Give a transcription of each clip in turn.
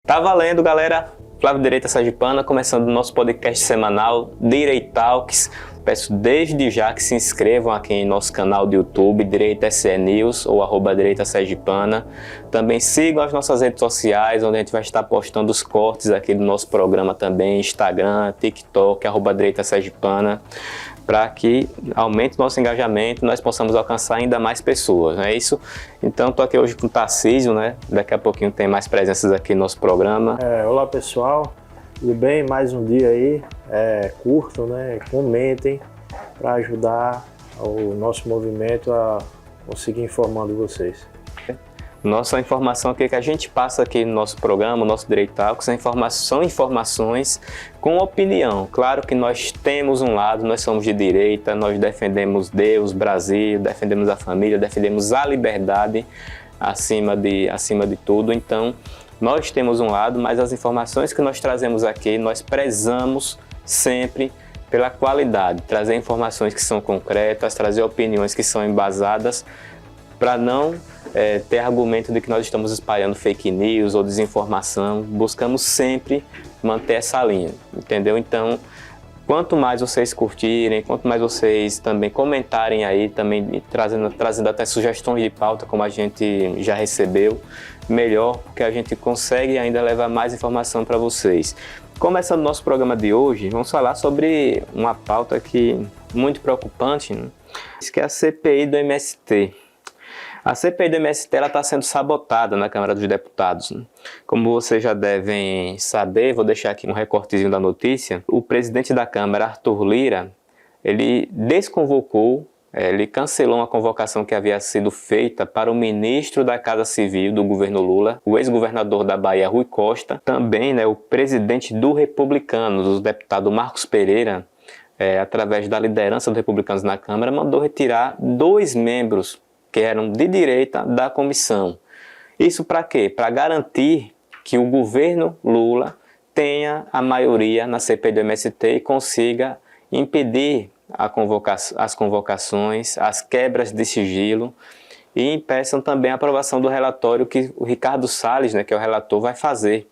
Tá valendo, galera! Flávio Direita Sergipana, começando o nosso podcast semanal Direitalks. Peço desde já que se inscrevam aqui em nosso canal do YouTube, Direita SE News ou @Direita Sergipana. Também sigam as nossas redes sociais, onde a gente vai estar postando os cortes aqui do nosso programa também, Instagram, TikTok, @Direita Sergipana, para que aumente o nosso engajamento e nós possamos alcançar ainda mais pessoas, não é isso? Então, estou aqui hoje com o Tarcísio, né? Daqui a pouquinho tem mais presenças aqui no nosso programa. Olá, pessoal. Tudo bem? Mais um dia aí. Curtam, né? Comentem para ajudar o nosso movimento a conseguir informando vocês. Nossa informação aqui que a gente passa aqui no nosso programa, o nosso Direitalks, são informações com opinião. Claro que nós temos um lado, nós somos de direita, nós defendemos Deus, Brasil, defendemos a família, defendemos a liberdade acima de tudo. Então, nós temos um lado, mas as informações que nós trazemos aqui, nós prezamos sempre pela qualidade, trazer informações que são concretas, trazer opiniões que são embasadas, para não ter argumento de que nós estamos espalhando fake news ou desinformação. Buscamos sempre manter essa linha, entendeu? Então, quanto mais vocês curtirem, quanto mais vocês também comentarem aí, também trazendo até sugestões de pauta, como a gente já recebeu, melhor, porque a gente consegue ainda levar mais informação para vocês. Começando o nosso programa de hoje, vamos falar sobre uma pauta muito preocupante, né? Que é a CPI do MST. A CPI do MST está sendo sabotada na Câmara dos Deputados. Como vocês já devem saber, vou deixar aqui um recortezinho da notícia, o presidente da Câmara, Arthur Lira, ele desconvocou, ele cancelou uma convocação que havia sido feita para o ministro da Casa Civil do governo Lula, o ex-governador da Bahia, Rui Costa, também, né, o presidente do Republicanos, o deputado Marcos Pereira, através da liderança dos Republicanos na Câmara, mandou retirar 2 membros que eram de direita da comissão. Isso para quê? Para garantir que o governo Lula tenha a maioria na CPI do MST e consiga impedir as convocações, as quebras de sigilo e impeçam também a aprovação do relatório que o Ricardo Salles, né, que é o relator, vai fazer.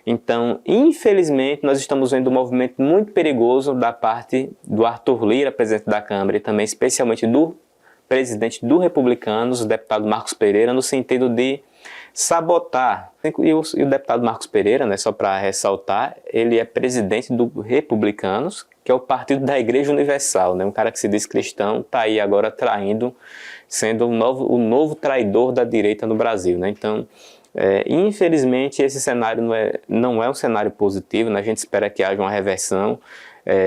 Então, infelizmente, nós estamos vendo um movimento muito perigoso da parte do Arthur Lira, presidente da Câmara, e também especialmente do presidente do Republicanos, o deputado Marcos Pereira, no sentido de sabotar. E o deputado Marcos Pereira, né, só para ressaltar, ele é presidente do Republicanos, que é o partido da Igreja Universal, né? Um cara que se diz cristão, está aí agora traindo, sendo o novo traidor da direita no Brasil, né? Então, infelizmente, esse cenário não é um cenário positivo, né? A gente espera que haja uma reversão,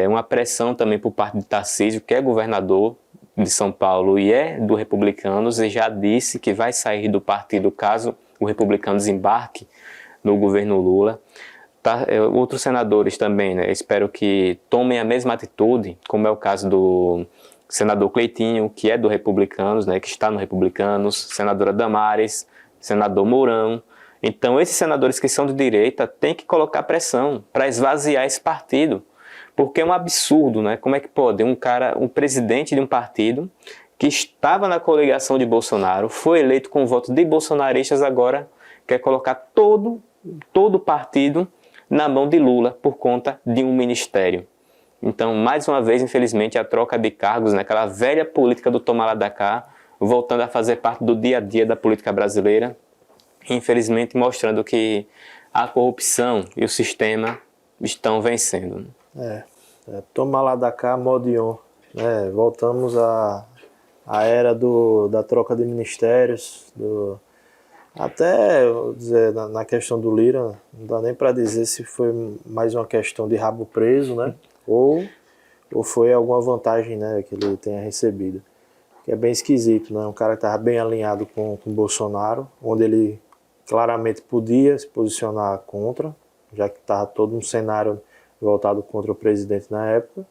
uma pressão também por parte de Tarcísio, que é governador de São Paulo e é do Republicanos, e já disse que vai sair do partido caso o Republicanos embarque no governo Lula. Outros senadores também, né, espero que tomem a mesma atitude, como é o caso do senador Cleitinho, que é do Republicanos, né, que está no Republicanos, senadora Damares, senador Mourão. Então, esses senadores que são de direita têm que colocar pressão para esvaziar esse partido. Porque é um absurdo, né? Como é que pode um presidente de um partido que estava na coligação de Bolsonaro, foi eleito com voto de bolsonaristas, agora quer colocar todo o partido na mão de Lula por conta de um ministério. Então, mais uma vez, infelizmente, a troca de cargos, né? Aquela velha política do toma lá da cá, voltando a fazer parte do dia a dia da política brasileira, infelizmente mostrando que a corrupção e o sistema estão vencendo. Toma lá da cá, modion, né? Voltamos à era da troca de ministérios, até, vou dizer, na questão do Lira, não dá nem para dizer se foi mais uma questão de rabo preso, né? ou foi alguma vantagem, né, que ele tenha recebido. Que é bem esquisito, né? Um cara que estava bem alinhado com o Bolsonaro, onde ele claramente podia se posicionar contra, já que estava todo um cenário voltado contra o presidente na época,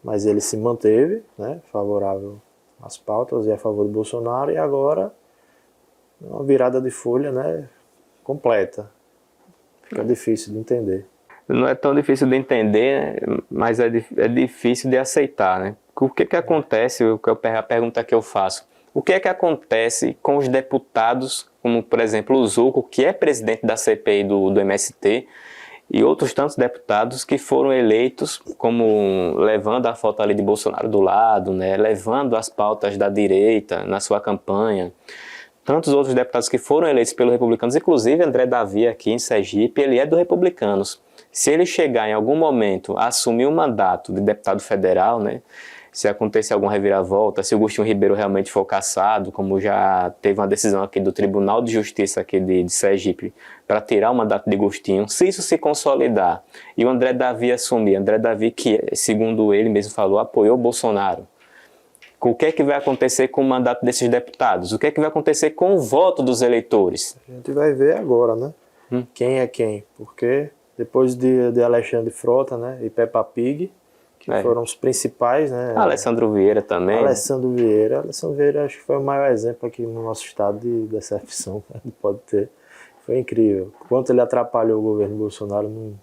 mas ele se manteve, né, favorável às pautas e a favor do Bolsonaro, e agora uma virada de folha, né, completa. Fica difícil de entender. Não é tão difícil de entender, né, mas é difícil de aceitar, né? O que acontece, a pergunta que eu faço? O que é que acontece com os deputados, como por exemplo o Zuco, que é presidente da CPI do MST, e outros tantos deputados que foram eleitos como levando a foto ali de Bolsonaro do lado, né, levando as pautas da direita na sua campanha. Tantos outros deputados que foram eleitos pelos republicanos, inclusive André Davi aqui em Sergipe, ele é do Republicanos. Se ele chegar em algum momento a assumir o mandato de deputado federal, né, se acontecer alguma reviravolta, se o Agostinho Ribeiro realmente for cassado, como já teve uma decisão aqui do Tribunal de Justiça aqui de Sergipe, para tirar o mandato de Agostinho, se isso se consolidar e o André Davi assumir, André Davi que, segundo ele mesmo falou, apoiou o Bolsonaro, o que é que vai acontecer com o mandato desses deputados? O que é que vai acontecer com o voto dos eleitores? A gente vai ver agora, né? Quem é quem, porque depois de Alexandre Frota, né, e Peppa Pig, que foram os principais, né? Alessandro Vieira também. Alessandro Vieira acho que foi o maior exemplo aqui no nosso estado de decepção que pode ter. Foi incrível. Quanto ele atrapalhou o governo Bolsonaro.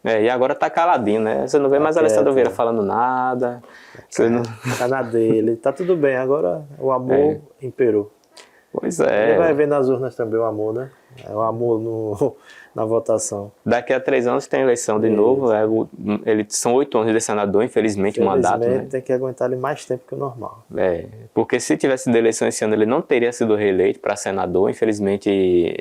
E agora tá caladinho, né? Você não vê mais Alessandro Vieira falando nada. Tá na dele. Tá tudo bem, agora o amor imperou. Pois é. Ele vai ver nas urnas também o amor, né? O amor na votação. Daqui a 3 anos tem eleição de novo. São 8 anos de senador, infelizmente, o mandato. Né? Tem que aguentar ele mais tempo que o normal. Porque se tivesse sido eleição esse ano, ele não teria sido reeleito para senador. Infelizmente,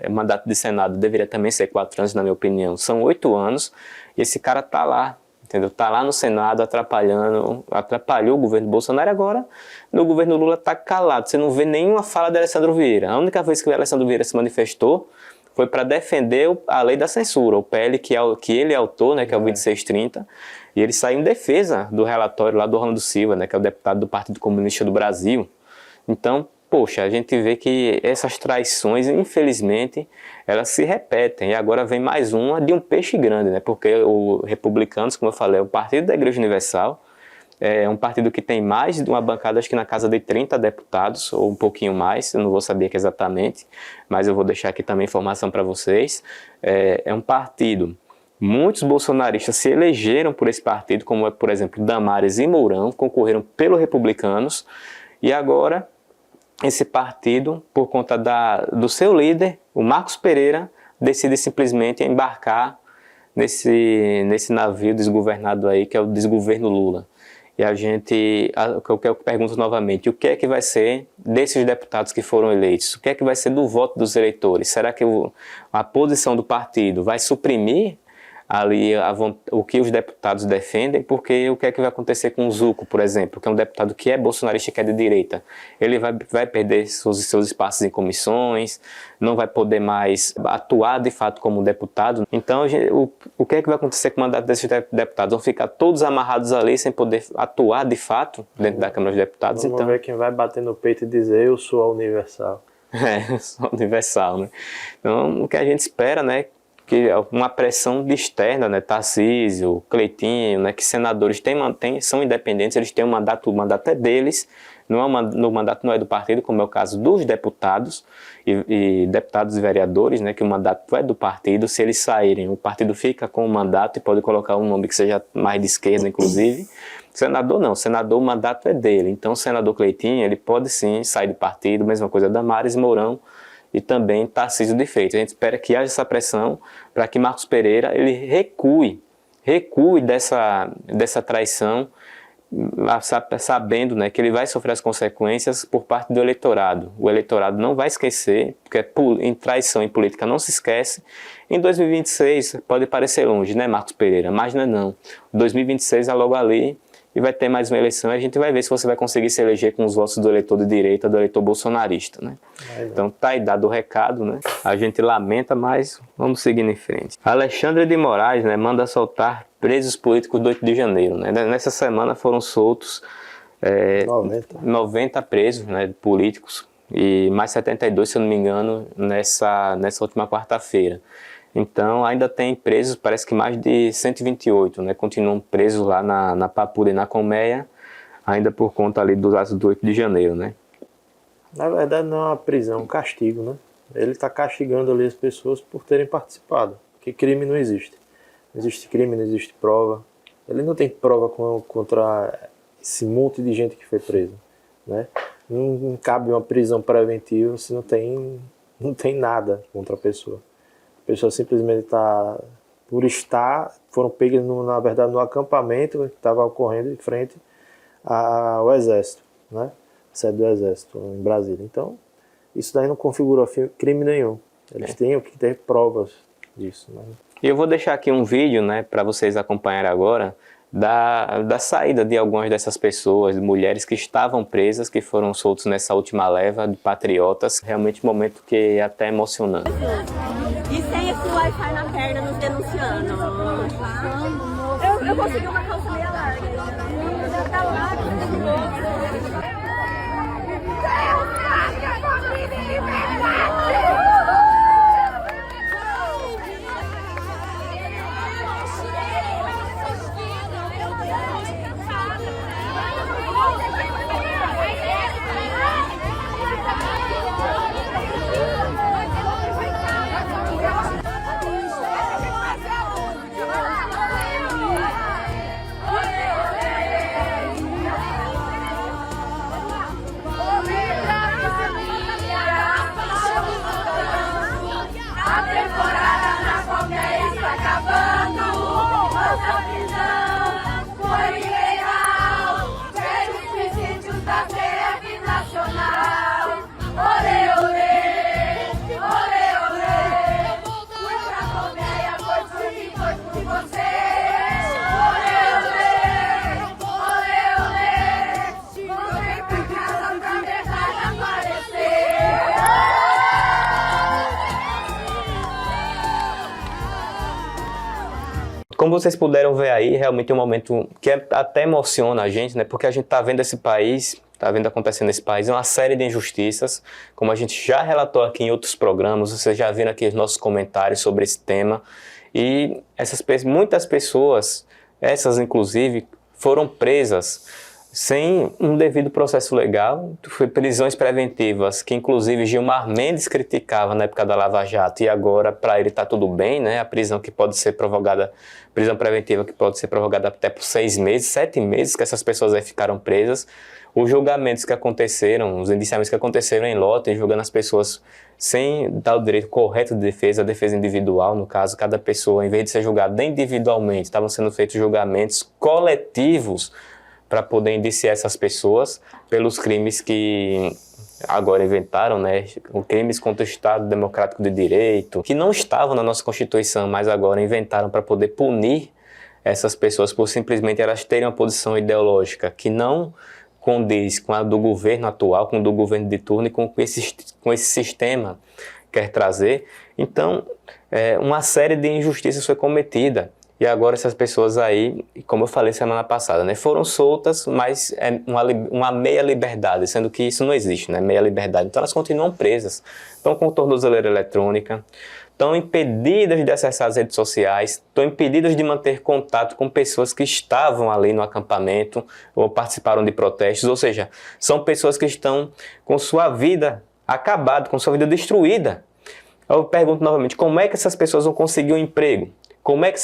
o mandato de senado deveria também ser 4 anos, na minha opinião. São 8 anos e esse cara tá lá. Entendeu? Tá lá no Senado atrapalhou o governo Bolsonaro e agora no governo Lula tá calado. Você não vê nenhuma fala de Alessandro Vieira. A única vez que o Alessandro Vieira se manifestou foi para defender a lei da censura, o PL que ele é autor, né, que é o 2630, e ele saiu em defesa do relatório lá do Orlando Silva, né, que é o deputado do Partido Comunista do Brasil. Então, poxa, a gente vê que essas traições, infelizmente, elas se repetem. E agora vem mais uma de um peixe grande, né? Porque o Republicanos, como eu falei, é o Partido da Igreja Universal, é um partido que tem mais de uma bancada, acho que na casa de 30 deputados, ou um pouquinho mais, eu não vou saber aqui exatamente, mas eu vou deixar aqui também informação para vocês. É um partido, muitos bolsonaristas se elegeram por esse partido, como por exemplo Damares e Mourão, concorreram pelos Republicanos, e agora esse partido, por conta do seu líder, o Marcos Pereira, decide simplesmente embarcar nesse navio desgovernado aí, que é o desgoverno Lula. E o que eu pergunto novamente, o que é que vai ser desses deputados que foram eleitos? O que é que vai ser do voto dos eleitores? Será que a posição do partido vai suprimir ali o que os deputados defendem? Porque o que é que vai acontecer com o Zuco, por exemplo, que é um deputado que é bolsonarista e que é de direita? Ele vai perder seus espaços em comissões, não vai poder mais atuar de fato como deputado. Então, o que é que vai acontecer com o mandato desses deputados? Vão ficar todos amarrados ali sem poder atuar de fato dentro da Câmara dos Deputados? Vamos ver quem vai bater no peito e dizer eu sou a Universal. Sou a Universal, né? Então, o que a gente espera, né? Que uma pressão externa, né, Tarcísio, Cleitinho, né, que senadores são independentes, eles têm um mandato, o mandato é deles, o mandato não é do partido, como é o caso dos deputados e deputados e vereadores, né, que o mandato é do partido. Se eles saírem, o partido fica com o mandato e pode colocar um nome que seja mais de esquerda, inclusive. Senador não, senador o mandato é dele, então o senador Cleitinho, ele pode sim sair do partido, mesma coisa Damares, Mourão, e também Tarcísio de Freitas. A gente espera que haja essa pressão para que Marcos Pereira ele recue dessa traição, sabendo, né, que ele vai sofrer as consequências por parte do eleitorado. O eleitorado não vai esquecer, porque em traição em política não se esquece. Em 2026 pode parecer longe, né, Marcos Pereira? Mas não é não. 2026 é logo ali. E vai ter mais uma eleição e a gente vai ver se você vai conseguir se eleger com os votos do eleitor de direita, do eleitor bolsonarista, né? Então tá aí dado o recado, né? A gente lamenta, mas vamos seguir em frente. Alexandre de Moraes, né, manda soltar presos políticos do 8 de janeiro, né? Nessa semana foram soltos 90 presos, né, políticos e mais 72, se eu não me engano, nessa última quarta-feira. Então ainda tem presos, parece que mais de 128, né? Continuam presos lá na Papuda e na Colmeia, ainda por conta ali dos atos do 8 de janeiro, né? Na verdade não é uma prisão, é um castigo, né? Ele está castigando ali as pessoas por terem participado, porque crime não existe. Não existe crime, não existe prova. Ele não tem prova contra esse monte de gente que foi preso, né? Não cabe uma prisão preventiva se não tem nada contra a pessoa. A pessoa simplesmente foram pegas, na verdade, no acampamento que estava ocorrendo em frente ao Exército, né? A sede do Exército, em Brasília. Então, isso daí não configura crime nenhum. Eles têm que ter provas disso, né? E eu vou deixar aqui um vídeo, né, para vocês acompanharem agora, da saída de algumas dessas pessoas, mulheres que estavam presas, que foram soltos nessa última leva de patriotas. Realmente um momento que é até emocionante. E sem esse Wi-Fi na perna nos denunciando. Eu consegui uma calça meia larga. Já tá larga. Como vocês puderam ver aí, realmente é um momento que até emociona a gente, né? Porque a gente está vendo esse país, está vendo acontecendo nesse país uma série de injustiças, como a gente já relatou aqui em outros programas, vocês já viram aqui os nossos comentários sobre esse tema. E muitas pessoas, essas inclusive, foram presas sem um devido processo legal. Foi prisões preventivas, que inclusive Gilmar Mendes criticava na época da Lava Jato, e agora para ele está tudo bem, né? A prisão que pode ser prorrogada, prisão preventiva que pode ser prorrogada até por 6 meses, 7 meses que essas pessoas aí ficaram presas. Os julgamentos que aconteceram, os indiciamentos que aconteceram em lote, julgando as pessoas sem dar o direito correto de defesa, a defesa individual, no caso, cada pessoa, em vez de ser julgada individualmente, estavam sendo feitos julgamentos coletivos para poder indiciar essas pessoas pelos crimes que agora inventaram, né? Crimes contra o Estado Democrático de Direito, que não estavam na nossa Constituição, mas agora inventaram para poder punir essas pessoas por simplesmente elas terem uma posição ideológica que não condiz com a do governo atual, com o do governo de turno e com esse sistema que quer trazer. Então, uma série de injustiças foi cometida. E agora essas pessoas aí, como eu falei semana passada, né, foram soltas, mas é uma meia liberdade, sendo que isso não existe, né, meia liberdade. Então elas continuam presas, estão com tornozeleira eletrônica, estão impedidas de acessar as redes sociais, estão impedidas de manter contato com pessoas que estavam ali no acampamento ou participaram de protestos, ou seja, são pessoas que estão com sua vida acabada, com sua vida destruída. Eu pergunto novamente, como é que essas pessoas vão conseguir um emprego? Como é que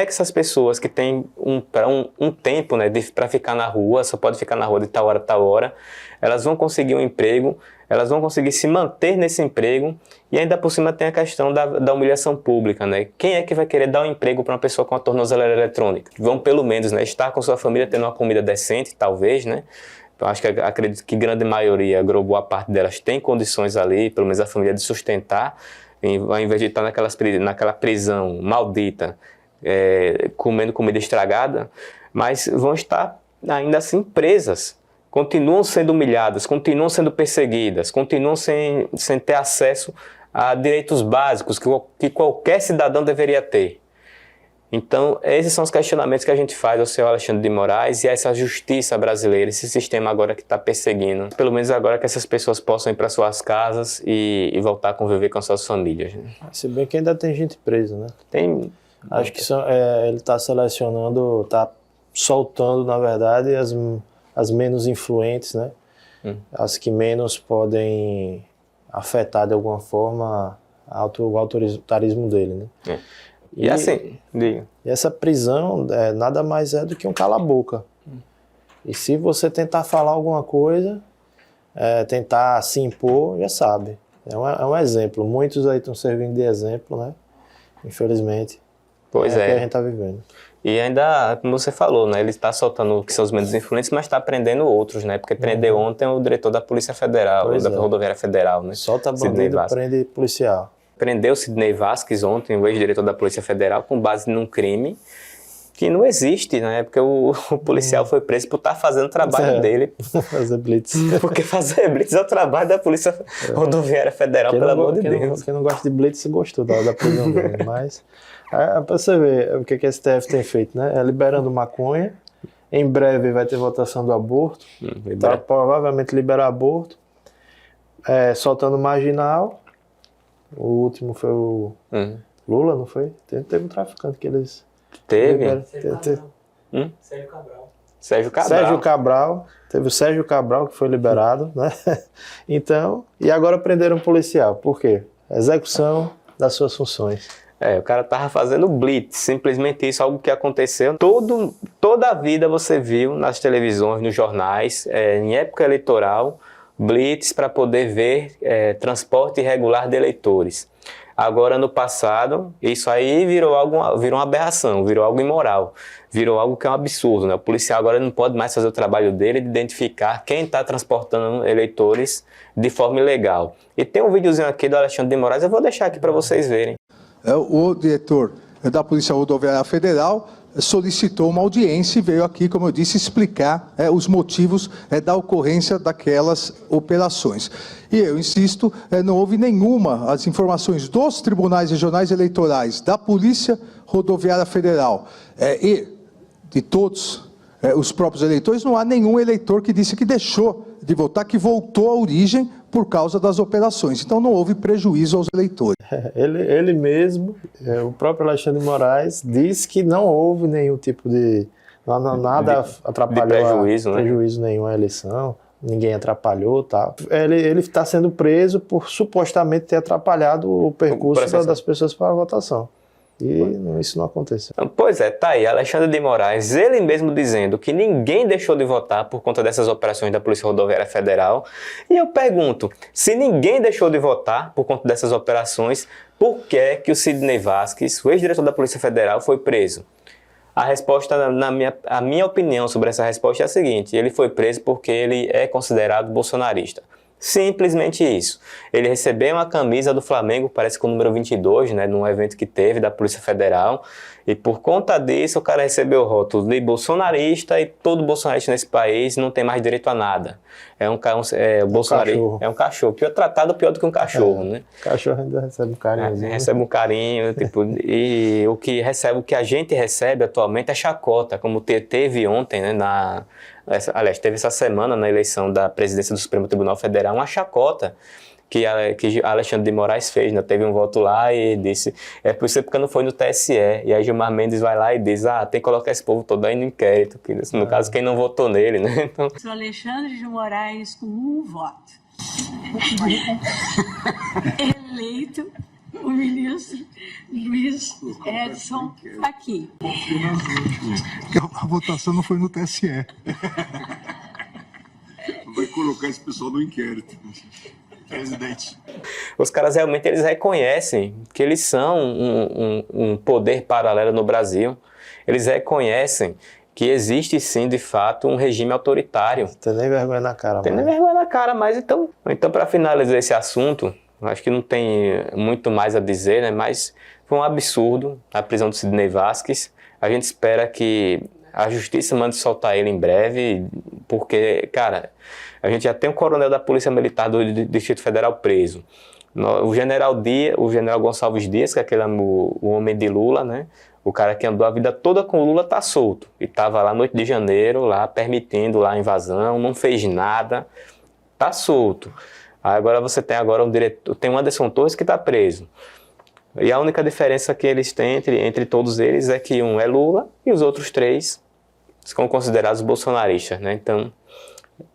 essas pessoas que têm um tempo, né, para ficar na rua, só pode ficar na rua de tal hora, elas vão conseguir um emprego, elas vão conseguir se manter nesse emprego, e ainda por cima tem a questão da humilhação pública, né? Quem é que vai querer dar um emprego para uma pessoa com a tornozeleira eletrônica? Vão pelo menos, né, estar com sua família tendo uma comida decente, talvez, né? Então, acredito que grande maioria, boa parte delas tem condições ali, pelo menos a família, de sustentar, ao invés de estar naquela prisão maldita, comendo comida estragada, mas vão estar ainda assim presas, continuam sendo humilhadas, continuam sendo perseguidas, continuam sem ter acesso a direitos básicos que qualquer cidadão deveria ter. Então, esses são os questionamentos que a gente faz ao senhor Alexandre de Moraes e a essa justiça brasileira, esse sistema agora que está perseguindo. Pelo menos agora que essas pessoas possam ir para suas casas e voltar a conviver com suas famílias. Se bem que ainda tem gente presa, né? Tem. Acho que ele está selecionando, está soltando, na verdade, as menos influentes, né? As que menos podem afetar de alguma forma o autoritarismo dele, né? E assim, diga. E essa prisão nada mais é do que um cala-boca. E se você tentar falar alguma coisa, tentar se impor, já sabe. É um exemplo. Muitos aí estão servindo de exemplo, né? Infelizmente. Pois é. O que a é. gente está vivendo. E ainda, como você falou, né? Ele está soltando que são os menos influentes, mas está prendendo outros, né? Porque prendeu ontem o diretor da Polícia Federal, Pois da é. Rodoviária Federal, né? Solta Sidney bandido, Vasquez. prende policial. Prendeu Sidney Vasquez ontem, o ex-diretor da Polícia Federal, com base num crime que não existe, né? Porque o policial foi preso por estar fazendo o trabalho dele. Fazer blitz. Porque fazer blitz é o trabalho da Polícia Rodoviária Federal, pelo amor de Deus. Quem não gosta de blitz gostou da prisão dele, mas... pra você ver o que a STF tem feito, né? Liberando maconha, em breve vai ter votação do aborto, provavelmente liberar aborto, soltando marginal, o último foi o Lula, não foi? Teve um traficante que eles... Teve? Sérgio Cabral. Teve o Sérgio Cabral que foi liberado, né? Então, e agora prenderam um policial. Por quê? Execução das suas funções. O cara tava fazendo blitz, simplesmente isso, algo que aconteceu. Toda a vida você viu nas televisões, nos jornais, em época eleitoral, blitz para poder ver transporte irregular de eleitores. Agora, no passado, isso aí virou uma aberração, virou algo imoral, virou algo que é um absurdo, né? O policial agora não pode mais fazer o trabalho dele de identificar quem está transportando eleitores de forma ilegal. E tem um videozinho aqui do Alexandre de Moraes, eu vou deixar aqui para vocês verem. O diretor da Polícia Rodoviária Federal solicitou uma audiência e veio aqui, como eu disse, explicar os motivos da ocorrência daquelas operações. E eu insisto, não houve nenhuma, as informações dos tribunais regionais eleitorais, da Polícia Rodoviária Federal e de todos os próprios eleitores, não há nenhum eleitor que disse que deixou de votar, que voltou à origem por causa das operações. Então não houve prejuízo aos eleitores. Ele mesmo, o próprio Alexandre de Moraes, disse que não houve nenhum tipo de... Nada atrapalhou, prejuízo nenhum à eleição, ninguém atrapalhou, tal. Ele está sendo preso por supostamente ter atrapalhado o percurso das pessoas para a votação. E isso não aconteceu. Pois é, tá aí, Alexandre de Moraes, ele mesmo dizendo que ninguém deixou de votar por conta dessas operações da Polícia Rodoviária Federal. E eu pergunto, se ninguém deixou de votar por conta dessas operações, por que o Sidney Vasquez, o ex-diretor da Polícia Federal, foi preso? A resposta, a minha opinião sobre essa resposta é a seguinte: ele foi preso porque ele é considerado bolsonarista. Simplesmente isso. Ele recebeu uma camisa do Flamengo, parece que o número 22, né, num evento que teve da Polícia Federal, e por conta disso o cara recebeu o rótulo de bolsonarista, e todo bolsonarista nesse país não tem mais direito a nada. O bolsonarista é um cachorro, tratado pior do que um cachorro, né? O cachorro ainda recebe um carinho. Recebe um carinho, tipo, e o que a gente recebe atualmente é chacota, como teve ontem, né, aliás, teve essa semana na eleição da presidência do Supremo Tribunal Federal uma chacota que Alexandre de Moraes fez, né? Teve um voto lá e disse, por isso porque não foi no TSE. E aí Gilmar Mendes vai lá e diz, tem que colocar esse povo todo aí no inquérito, que, no caso quem não votou nele, né? Então... O Alexandre de Moraes com um voto. Eleito o ministro Luiz Edson Fachin. A votação não foi no TSE. Vai colocar esse pessoal no inquérito. Presidente. Os caras realmente eles reconhecem que eles são um poder paralelo no Brasil. Eles reconhecem que existe sim, de fato, um regime autoritário. Não tem nem vergonha na cara. Tem nem vergonha na cara, mas então para finalizar esse assunto, acho que não tem muito mais a dizer, né? Mas foi um absurdo a prisão do Sidney Vasquez. A gente espera que a justiça mande soltar ele em breve, porque, cara, a gente já tem um coronel da Polícia Militar do Distrito Federal preso. O general Gonçalves Dias, que é o homem de Lula, né? O cara que andou a vida toda com o Lula tá solto. E tava lá no 8 de janeiro, lá permitindo lá a invasão, não fez nada, tá solto. Agora você tem um diretor, tem o Anderson Torres que está preso. E a única diferença que eles têm entre todos eles é que um é Lula e os outros 3 são considerados bolsonaristas, né? Então,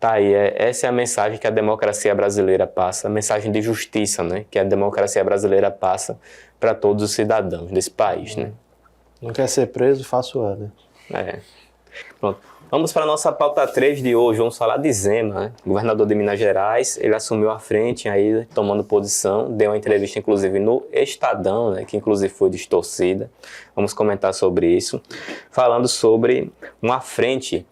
tá aí, essa é a mensagem que a democracia brasileira passa, a mensagem de justiça, né? Que a democracia brasileira passa para todos os cidadãos desse país, né? Não quer ser preso, faça o ano. Pronto. Vamos para a nossa pauta 3 de hoje, vamos falar de Zema, né? Governador de Minas Gerais, ele assumiu a frente aí, tomando posição, deu uma entrevista inclusive no Estadão, né? Que inclusive foi distorcida. Vamos comentar sobre isso, falando sobre uma frente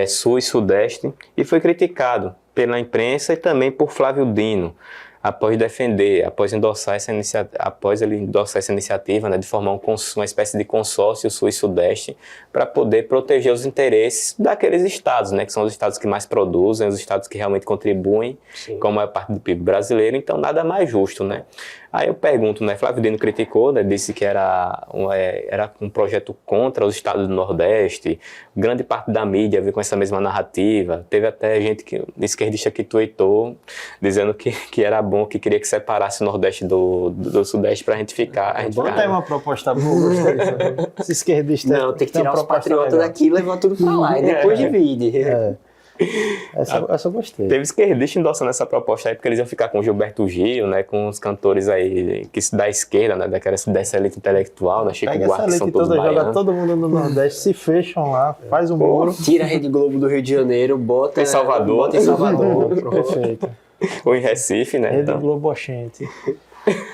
sul e sudeste, e foi criticado pela imprensa e também por Flávio Dino, após ele endossar essa iniciativa, né, de formar uma espécie de consórcio sul e sudeste para poder proteger os interesses daqueles estados, né, que são os estados que mais produzem, os estados que realmente contribuem com a maior parte do PIB brasileiro, então nada mais justo, né? Aí eu pergunto, né, Flávio Dino criticou, né, disse que era um projeto contra os estados do Nordeste, grande parte da mídia veio com essa mesma narrativa, teve até gente esquerdista que tweetou, dizendo que era bom, que queria que separasse o Nordeste do Sudeste pra gente ficar... Bota aí uma proposta boa, esse esquerdista... Não, tem que tirar os patriotas daqui e levar tudo pra lá, e depois divide. Essa eu gostei. Teve esquerdista endossando essa proposta aí, porque eles iam ficar com Gilberto Gil, né, com os cantores aí da esquerda, né, dessa elite intelectual, né, Chico Buarque, que são todos baianos. Joga todo mundo no Nordeste, se fecham lá, faz um muro. Tira a Rede Globo do Rio de Janeiro, bota em Salvador. Perfeito. Ou em Recife, né? Rede Globo oxente.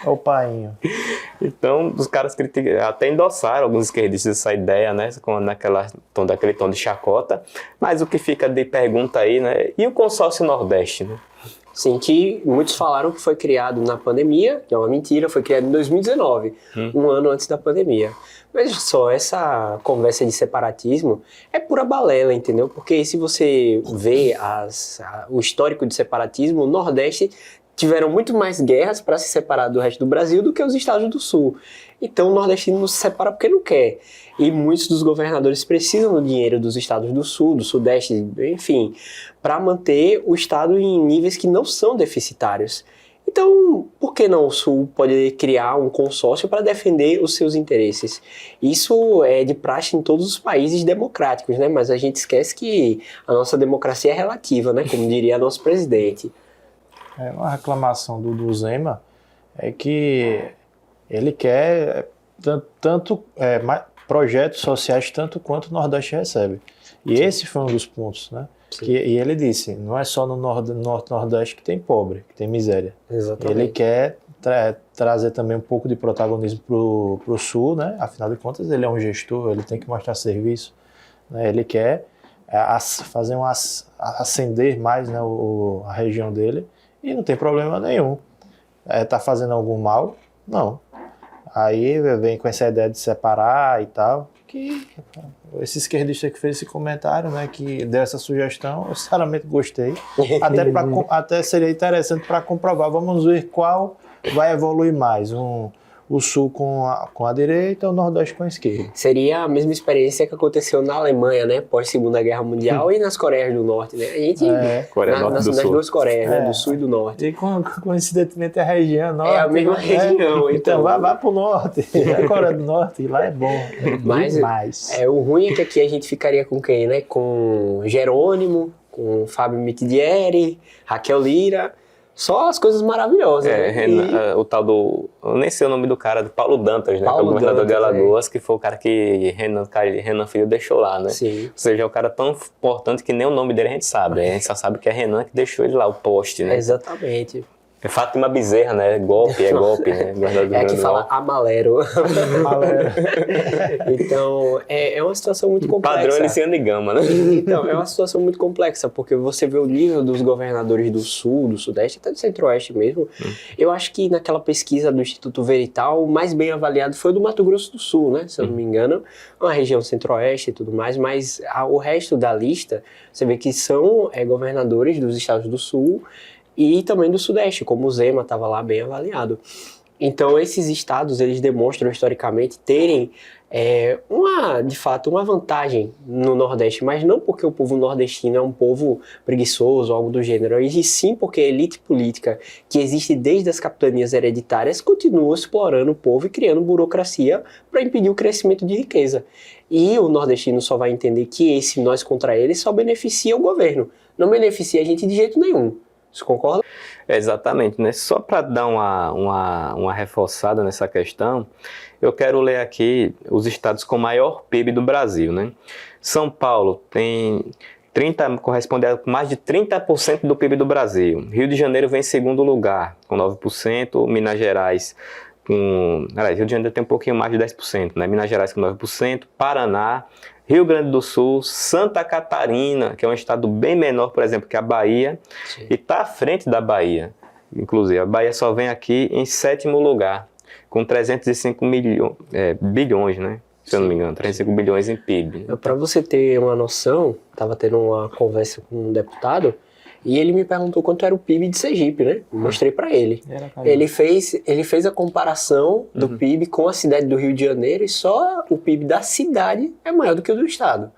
Olha o painho. Então, os caras até endossaram alguns esquerdistas essa ideia, né? Daquele tom de chacota. Mas o que fica de pergunta aí, né? E o consórcio Nordeste, né? Sim, que muitos falaram que foi criado na pandemia, que é uma mentira, foi criado em 2019, um ano antes da pandemia. Veja só, essa conversa de separatismo é pura balela, entendeu? Porque se você vê o histórico de separatismo, o Nordeste tiveram muito mais guerras para se separar do resto do Brasil do que os estados do Sul. Então o nordestino não se separa porque não quer. E muitos dos governadores precisam do dinheiro dos estados do Sul, do Sudeste, enfim, para manter o estado em níveis que não são deficitários. Então, por que não o Sul pode criar um consórcio para defender os seus interesses? Isso é de praxe em todos os países democráticos, né? Mas a gente esquece que a nossa democracia é relativa, né? Como diria nosso presidente. Uma reclamação do Zema é que ele quer projetos sociais tanto quanto o Nordeste recebe. E esse foi um dos pontos, né? E ele disse, não é só no Nordeste que tem pobre, que tem miséria. Exatamente. Ele quer trazer também um pouco de protagonismo para o Sul, né? Afinal de contas, ele é um gestor, ele tem que mostrar serviço, né? Ele quer fazer ascender mais, né, a região dele. E não tem problema nenhum. Tá fazendo algum mal? Não. Aí vem com essa ideia de separar e tal. Que esse esquerdista que fez esse comentário, né, que deu essa sugestão, eu sinceramente gostei. Até seria interessante para comprovar. Vamos ver qual vai evoluir mais. O Sul com a direita ou o Nordeste com a esquerda. Seria a mesma experiência que aconteceu na Alemanha, né? Pós-Segunda Guerra Mundial e nas Coreias do Norte, né? A gente, nas duas Coreias, né? Do Sul e do Norte. E coincidentemente a região norte. É a mesma região. Então vai pro norte. A Coreia do Norte, lá é bom. Mas o ruim é que aqui a gente ficaria com quem, né? Com Jerônimo, com Fábio Mitidieri, Raquel Lira. Só as coisas maravilosas. Né? O tal do... Eu nem sei o nome do cara, do Paulo Dantas, né? Que é o governador de Alagoas, que foi o cara que Renan Filho deixou lá, né? Sim. Ou seja, é um cara tão importante que nem o nome dele a gente sabe. A gente só sabe que é Renan que deixou ele lá, o poste, né? Exatamente. É Fátima Bezerra, né? Golpe, né? É que fala Amalero. Então, é uma situação muito complexa. Padrão Eliciano de Gama, né? Então, é uma situação muito complexa, porque você vê o nível dos governadores do Sul, do Sudeste, até do Centro-Oeste mesmo. Eu acho que naquela pesquisa do Instituto Verital, o mais bem avaliado foi o do Mato Grosso do Sul, né? Se eu não me engano, uma região Centro-Oeste e tudo mais, mas o resto da lista, você vê que são governadores dos estados do Sul e também do Sudeste, como o Zema estava lá bem avaliado. Então, esses estados, eles demonstram historicamente terem, de fato, uma vantagem no Nordeste, mas não porque o povo nordestino é um povo preguiçoso ou algo do gênero, e sim porque a elite política que existe desde as capitanias hereditárias continua explorando o povo e criando burocracia para impedir o crescimento de riqueza. E o nordestino só vai entender que esse nós contra ele só beneficia o governo, não beneficia a gente de jeito nenhum. Você concorda? Exatamente, né? Só para dar uma reforçada nessa questão, eu quero ler aqui os estados com maior PIB do Brasil, né? São Paulo tem 30, corresponde a mais de 30% do PIB do Brasil. Rio de Janeiro vem em segundo lugar, com 9%. Minas Gerais Rio de Janeiro tem um pouquinho mais de 10%, né? Minas Gerais com 9%. Paraná, Rio Grande do Sul, Santa Catarina, que é um estado bem menor, por exemplo, que a Bahia, sim, e está à frente da Bahia. Inclusive, a Bahia só vem aqui em 7º lugar, com 305 bilhões, né? Se eu não me engano, 35 bilhões em PIB. Para você ter uma noção, estava tendo uma conversa com um deputado e ele me perguntou quanto era o PIB de Sergipe, né? Mostrei para ele. Ele fez a comparação do PIB com a cidade do Rio de Janeiro e só o PIB da cidade é maior do que o do estado.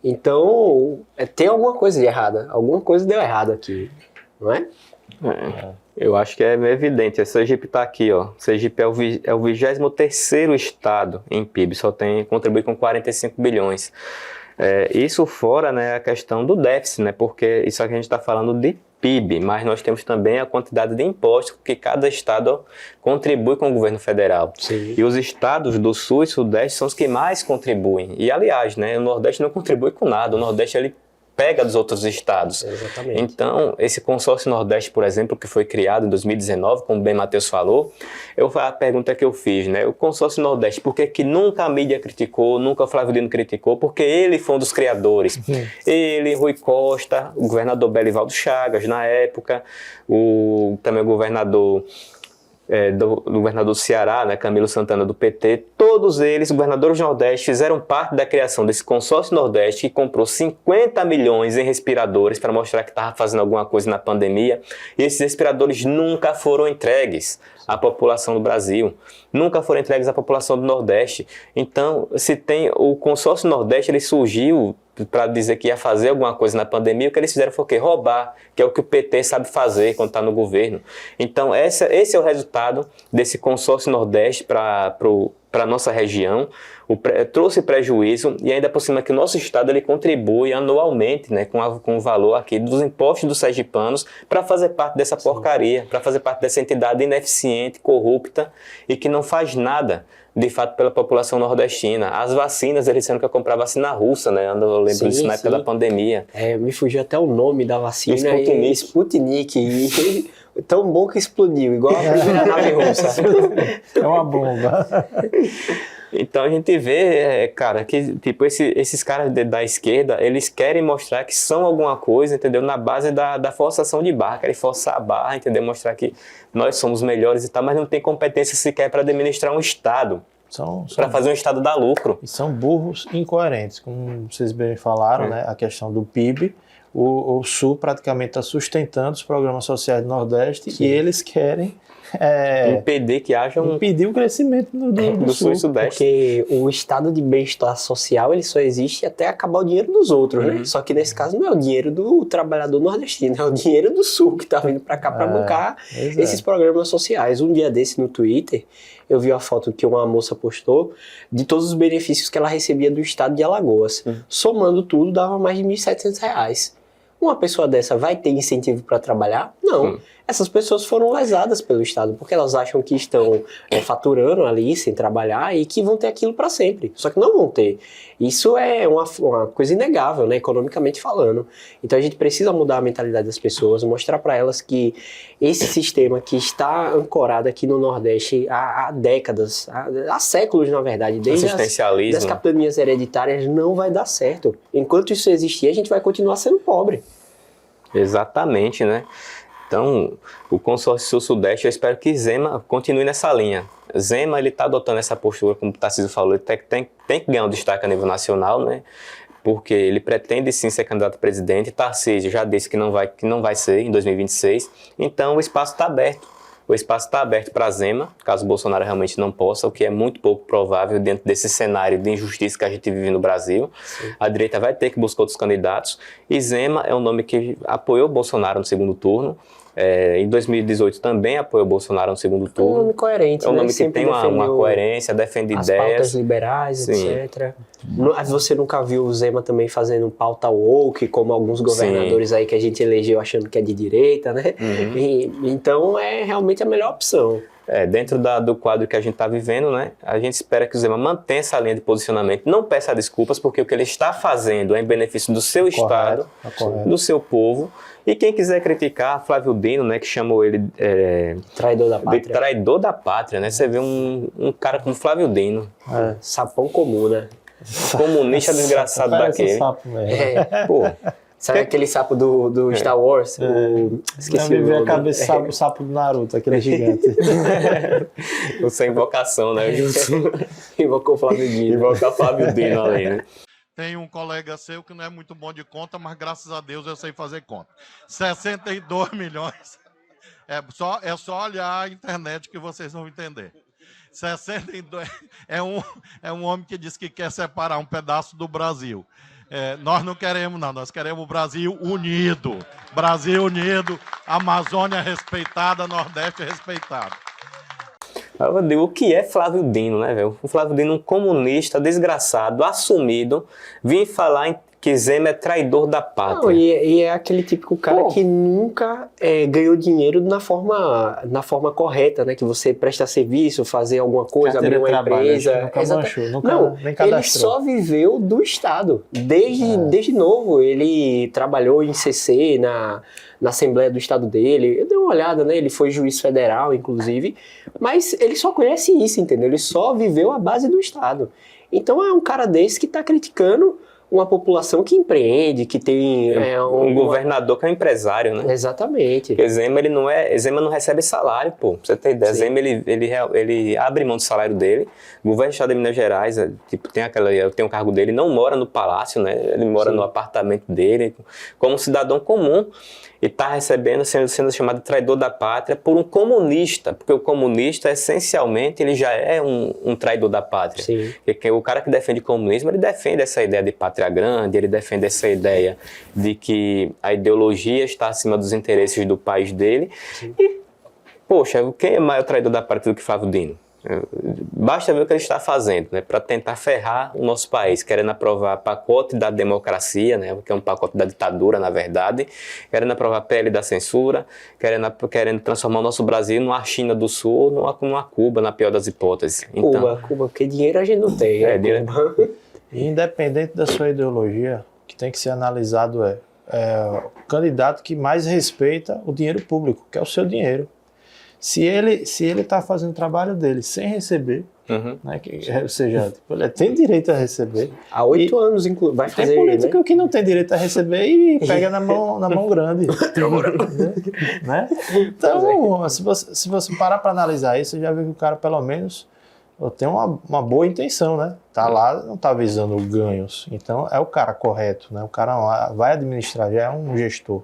Então, tem alguma coisa de errada. Alguma coisa deu errado aqui, não é? Eu acho que é evidente. Sergipe está aqui, ó. Sergipe é o 23º estado em PIB, contribui com 45 bilhões. Isso fora, né, a questão do déficit, né, porque isso aqui a gente está falando de PIB, mas nós temos também a quantidade de impostos que cada estado contribui com o governo federal. Sim. E os estados do Sul e Sudeste são os que mais contribuem. E, aliás, né, o Nordeste não contribui com nada. O Nordeste, ele pega dos outros estados. Exatamente. Então, esse consórcio Nordeste, por exemplo, que foi criado em 2019, como bem Matheus falou, a pergunta que eu fiz, né? O consórcio Nordeste, por que nunca a mídia criticou, nunca o Flávio Dino criticou? Porque ele foi um dos criadores. Ele, Rui Costa, o governador Belivaldo Chagas, na época, também o governador do governador do Ceará, né, Camilo Santana do PT, todos eles, governadores do Nordeste, fizeram parte da criação desse consórcio Nordeste que comprou 50 milhões em respiradores para mostrar que estava fazendo alguma coisa na pandemia, e esses respiradores nunca foram entregues à população do Brasil, nunca foram entregues à população do Nordeste. Então, o consórcio Nordeste, ele surgiu para dizer que ia fazer alguma coisa na pandemia. O que eles fizeram foi o quê? Roubar, que é o que o PT sabe fazer quando está no governo. Então, esse é o resultado desse consórcio Nordeste para a nossa região. Trouxe prejuízo, e ainda por cima que o nosso estado ele contribui anualmente, né, com o valor aqui dos impostos dos sergipanos para fazer parte dessa porcaria, para fazer parte dessa entidade ineficiente, corrupta e que não faz nada de fato pela população nordestina. As vacinas, eles disseram que eu comprar vacina russa, né? Eu lembro disso na época da pandemia. Me fugiu até o nome da vacina. Sputnik. Tão bom que explodiu, igual a primeira nave russa. É uma bomba. Então a gente vê, cara, que tipo, esses caras da esquerda, eles querem mostrar que são alguma coisa, entendeu? Na base da forçação de barra, querem forçar a barra, entendeu? Mostrar que nós somos melhores e tal, mas não tem competência sequer para administrar um Estado. Para fazer um Estado dar lucro. E são burros incoerentes, como vocês bem falaram, né? A questão do PIB. O Sul praticamente está sustentando os programas sociais do Nordeste. Sim. E eles querem impedir que haja impedir o crescimento do Sul e Sudeste. Porque o estado de bem-estar social ele só existe até acabar o dinheiro dos outros, né? Só que nesse caso não é o dinheiro do trabalhador nordestino, é o dinheiro do Sul que está vindo para cá para bancar esses programas sociais. Um dia desse no Twitter, eu vi a foto que uma moça postou de todos os benefícios que ela recebia do estado de Alagoas. Somando tudo, dava mais de R$ 1.700. Uma pessoa dessa vai ter incentivo para trabalhar? Não. Essas pessoas foram lesadas pelo Estado, porque elas acham que estão faturando ali sem trabalhar e que vão ter aquilo para sempre. Só que não vão ter. Isso é uma coisa inegável, né, economicamente falando. Então a gente precisa mudar a mentalidade das pessoas, mostrar para elas que esse sistema que está ancorado aqui no Nordeste há décadas, há séculos na verdade, desde as capitanias hereditárias, não vai dar certo. Enquanto isso existir, a gente vai continuar sendo pobre. Exatamente, né? Então, o consórcio Sul-Sudeste, eu espero que Zema continue nessa linha. Zema, ele está adotando essa postura, como o Tarcísio falou, ele tem que ganhar um destaque a nível nacional, né? Porque ele pretende sim ser candidato a presidente. Tarcísio já disse que não vai ser em 2026. Então, o espaço está aberto. O espaço está aberto para Zema, caso o Bolsonaro realmente não possa, o que é muito pouco provável dentro desse cenário de injustiça que a gente vive no Brasil. Sim. A direita vai ter que buscar outros candidatos. E Zema é um nome que apoiou Bolsonaro no segundo turno. Em 2018 também apoiou Bolsonaro no segundo turno. É um nome coerente, é um nome que tem uma coerência, defende as ideias. Pautas liberais, etc. Você nunca viu o Zema também fazendo pauta woke, como alguns governadores aí que a gente elegeu achando que é de direita, né? Então é realmente a melhor opção. Dentro do quadro que a gente está vivendo, né, a gente espera que o Zema mantenha essa linha de posicionamento, não peça desculpas, porque o que ele está fazendo é em benefício do seu Estado, do seu povo. E quem quiser criticar, Flávio Dino, né, que chamou ele Traidor da de pátria. traidor da pátria, né? Você vê um cara como Flávio Dino, Sapão comum, né? comunista desgraçado Parece um daquele. sapo mesmo. Pô, Sabe aquele sapo do Star Wars? Esqueci Me o veio a nome. cabeça o sapo do Naruto, aquele gigante. o sem invocação, né? Invocou o Flávio Dino. Invocar Flávio Dino ali, né? Tem um colega seu que não é muito bom de conta, mas graças a Deus eu sei fazer conta. 62 milhões. É só olhar a internet que vocês vão entender. 62 é um homem que diz que quer separar um pedaço do Brasil. Nós não queremos, não. Nós queremos o Brasil unido. Brasil unido, Amazônia respeitada, Nordeste respeitado. Eu digo, o que é Flávio Dino, né, velho? O Flávio Dino, um comunista, desgraçado, assumido, vim falar que Zema é traidor da pátria. Não, e é aquele típico cara que nunca ganhou dinheiro na forma correta, né? Que você presta serviço, fazer alguma coisa, abrir uma empresa. Nunca manchou, Não, nem ele cadastrou. só viveu do Estado. Desde novo, ele trabalhou em CC, na Assembleia do Estado dele. Eu dei uma olhada, né? Ele foi juiz federal, inclusive. Mas ele só conhece isso, entendeu? Ele só viveu a base do Estado. Então é um cara desse que está criticando uma população que empreende, que tem... um governador que é um empresário, né? Exatamente. Porque Zema, Zema não recebe salário, pô. Pra você ter ideia, Zema, ele abre mão do salário dele. O governo do Estado de Minas Gerais, tem um cargo dele, não mora no palácio, né? Ele mora no apartamento dele, como um cidadão comum. E está recebendo, sendo chamado de traidor da pátria por um comunista, porque o comunista, essencialmente, ele já é um traidor da pátria. Sim. Porque o cara que defende o comunismo, ele defende essa ideia de pátria grande, ele defende essa ideia de que a ideologia está acima dos interesses do país dele. Sim. E, poxa, quem é maior traidor da pátria do que Flávio Dino? Basta ver o que ele está fazendo, né, para tentar ferrar o nosso país, querendo aprovar pacote da democracia, né, que é um pacote da ditadura, na verdade, querendo aprovar PL da censura, querendo transformar o nosso Brasil numa China do Sul, numa Cuba, na pior das hipóteses. Cuba, porque dinheiro a gente não tem. Independente da sua ideologia, o que tem que ser analisado é o candidato que mais respeita o dinheiro público, que é o seu dinheiro. Se ele está fazendo o trabalho dele sem receber, né, ou seja, ele tem direito a receber. Há 8 anos, vai fazer. Tem político, né, que não tem direito a receber e pega na mão grande. Né? Então, se você parar para analisar isso, você já vê que o cara, pelo menos, tem uma boa intenção, né? Tá lá, não tá visando ganhos. Então, é o cara correto, né? O cara vai administrar, já é um gestor.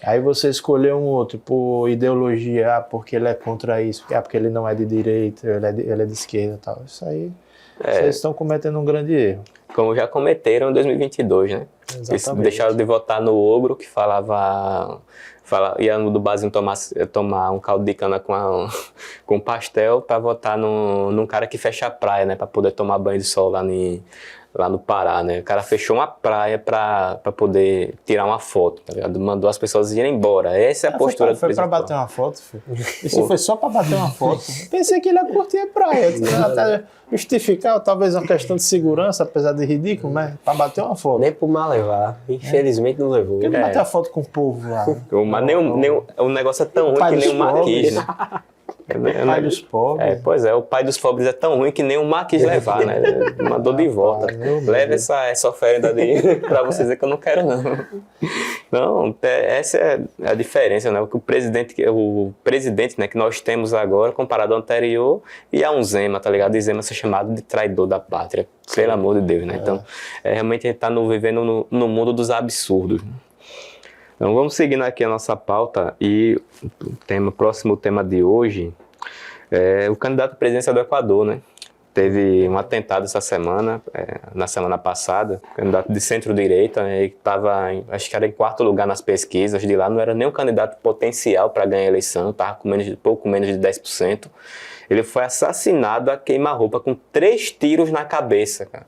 Aí você escolher um outro por ideologia, porque ele é contra isso, porque ele não é de direita, ele é de esquerda e tal. Isso aí, vocês estão cometendo um grande erro. Como já cometeram em 2022, né? Eles deixaram de votar no ogro que ia no do barzinho tomar um caldo de cana com pastel para votar num cara que fecha a praia, né? Para poder tomar banho de sol lá no Pará, né? O cara fechou uma praia para poder tirar uma foto, tá ligado? Mandou as pessoas irem embora. Essa é a postura do presidente. Foi para bater uma foto, filho. Isso foi só para bater uma foto. Pensei que ele ia curtir a praia. Até justificar, talvez uma questão de segurança, apesar de ridículo, mas para bater uma foto. Nem por mal levar. Infelizmente não levou. Porque ele bater a foto com o povo lá. Mas o negócio é tão ruim que nem o Marquês, né? O pai dos pobres. Pois é, o pai dos pobres é tão ruim que nem o mar quis levar, né? Mandou de volta. Leva essa oferta pra vocês dizer que eu não quero, não. Não, essa é a diferença, né? O presidente, né, que nós temos agora, comparado ao anterior, e a um Zema, tá ligado? E Zema ser chamado de traidor da pátria, pelo amor de Deus, né? Então, realmente a gente tá vivendo no mundo dos absurdos. Então vamos seguindo aqui a nossa pauta e o próximo tema de hoje é o candidato à presidência do Equador, né? Teve um atentado essa semana, na semana passada, candidato de centro-direita, né? Ele estava, acho que era em 4º lugar nas pesquisas de lá, não era nem um candidato potencial para ganhar a eleição, estava com pouco menos de 10%. Ele foi assassinado a queima-roupa com 3 tiros na cabeça, cara.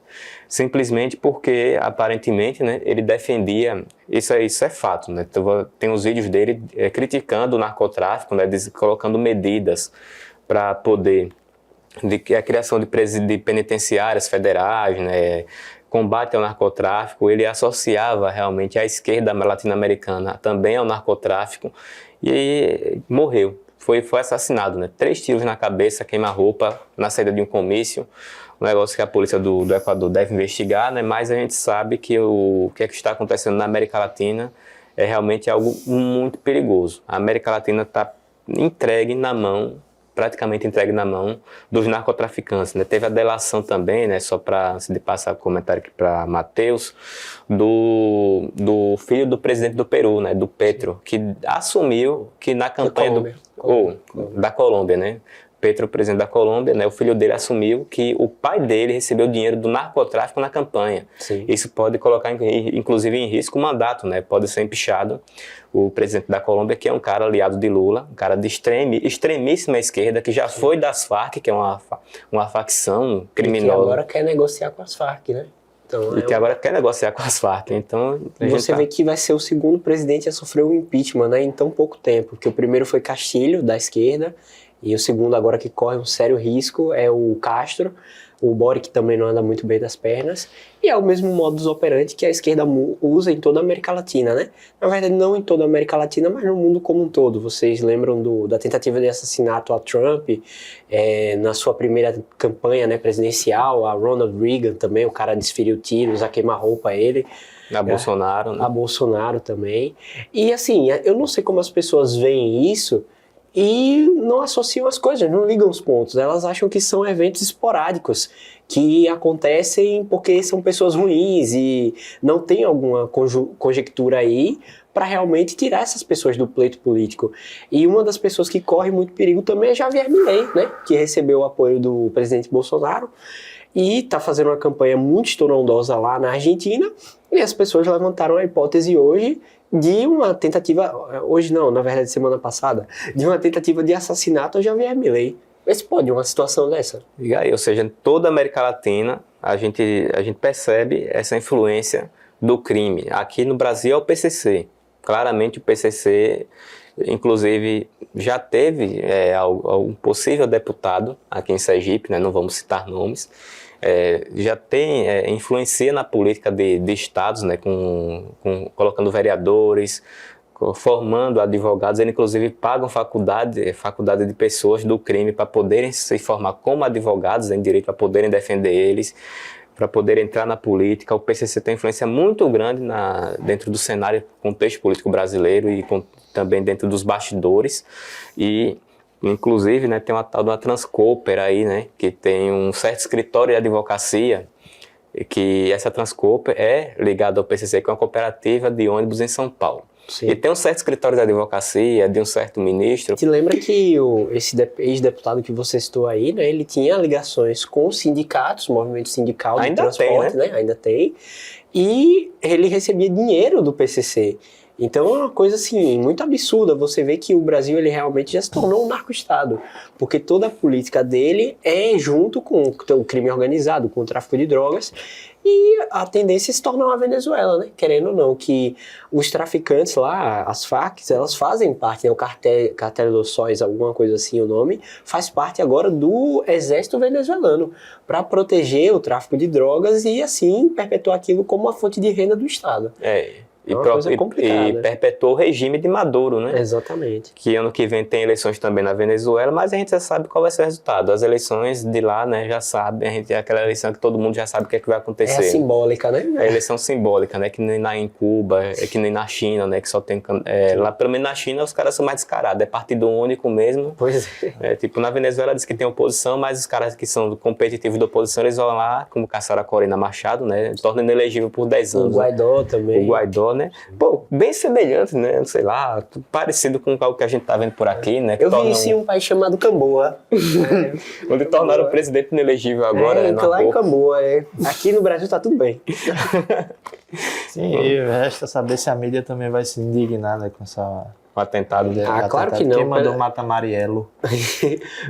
Simplesmente porque, aparentemente, né, ele defendia, isso é fato, né? Tem os vídeos dele criticando o narcotráfico, né, colocando medidas para poder, a criação de penitenciárias federais, né, combate ao narcotráfico, ele associava realmente a esquerda latino-americana também ao narcotráfico e morreu. Foi assassinado, né? 3 tiros na cabeça, queima-roupa na saída de um comício, um negócio que a polícia do Equador deve investigar, né? Mas a gente sabe que o que está acontecendo na América Latina é realmente algo muito perigoso. A América Latina está praticamente entregue na mão dos narcotraficantes, né? Teve a delação também, né? Só para passar o comentário aqui para Matheus, do filho do presidente do Peru, né? Do Petro, que assumiu que na campanha da Colômbia, né? Petro, presidente da Colômbia, né, o filho dele assumiu que o pai dele recebeu dinheiro do narcotráfico na campanha. Sim. Isso pode colocar, inclusive, em risco o mandato, né? Pode ser empichado. O presidente da Colômbia, que é um cara aliado de Lula, um cara de extremíssima esquerda, que já foi das Farc, que é uma facção criminosa. E que agora quer negociar com as Farc, né? Então, e que agora quer negociar com as Farc. Então, você vê que vai ser o segundo presidente a sofrer um impeachment, né, em tão pouco tempo. Porque o primeiro foi Castilho, da esquerda, e o segundo agora que corre um sério risco é o Castro, o Boric também não anda muito bem das pernas, e é o mesmo modus operandi que a esquerda usa em toda a América Latina, né? Na verdade, não em toda a América Latina, mas no mundo como um todo. Vocês lembram da tentativa de assassinato a Trump, na sua primeira campanha, né, presidencial, a Ronald Reagan também, o cara desferiu tiros, a queima-roupa a ele. A Bolsonaro, né? A Bolsonaro também. E assim, eu não sei como as pessoas veem isso, e não associam as coisas, não ligam os pontos. Elas acham que são eventos esporádicos, que acontecem porque são pessoas ruins e não tem alguma conjectura aí para realmente tirar essas pessoas do pleito político. E uma das pessoas que corre muito perigo também é Javier Milei, né, que recebeu o apoio do presidente Bolsonaro e está fazendo uma campanha muito estrondosa lá na Argentina, e as pessoas levantaram a hipótese hoje de uma tentativa, hoje não, na verdade semana passada, de uma tentativa de assassinato a Javier Milei. Vê se pode uma situação dessa. E aí, ou seja, em toda a América Latina, a gente percebe essa influência do crime. Aqui no Brasil é o PCC. Claramente o PCC, inclusive, já teve um possível deputado aqui em Sergipe, né, não vamos citar nomes, já tem influencia na política de estados, né, colocando vereadores, formando advogados. Eles inclusive pagam faculdade de pessoas do crime para poderem se formar como advogados em direito, para poderem defender eles, para poderem entrar na política. O PCC tem influência muito grande dentro do cenário, contexto político brasileiro e também dentro dos bastidores. E inclusive, né, tem uma tal de uma Transcooper aí, né, que tem um certo escritório de advocacia, que essa Transcooper é ligada ao PCC, que é uma cooperativa de ônibus em São Paulo. Sim. E tem um certo escritório de advocacia, de um certo ministro. Te lembra que esse ex-deputado que você citou aí, né, ele tinha ligações com sindicatos, movimento sindical de transporte, né? Ainda tem, e ele recebia dinheiro do PCC. Então é uma coisa assim, muito absurda. Você vê que o Brasil ele realmente já se tornou um narco-estado, porque toda a política dele é junto com o crime organizado, com o tráfico de drogas, e a tendência é se tornar uma Venezuela, né? Querendo ou não, que os traficantes lá, as Farc, elas fazem parte, né? O Cartel dos Sóis, alguma coisa assim o nome, faz parte agora do exército venezuelano, para proteger o tráfico de drogas e assim perpetuar aquilo como uma fonte de renda do Estado. E perpetuou o regime de Maduro, né? Exatamente. Que ano que vem tem eleições também na Venezuela, mas a gente já sabe qual vai ser o resultado. As eleições de lá, né, já sabe, a gente é aquela eleição que todo mundo já sabe o que é que vai acontecer. É simbólica, né? É a eleição simbólica, né? Que nem em Cuba, que nem na China, né? Que só tem... lá, pelo menos na China, os caras são mais descarados. É partido único mesmo. Pois é. Tipo, na Venezuela diz que tem oposição, mas os caras que são competitivos da oposição, eles vão lá, como caçaram a Corina Machado, né? Tornam inelegível por 10 anos. O Guaidó também. O Guaidó, né? Pô, bem semelhante, né? Sei lá, parecido com o que a gente tá vendo por aqui, né? Eu vi sim um país chamado Camboa. Onde tornaram o presidente inelegível agora, né? Lá em Camboa, Aqui no Brasil tá tudo bem. Sim, e resta saber se a mídia também vai se indignar, né, com essa o atentado dele. Claro que não. Quem mandou matar Marielle?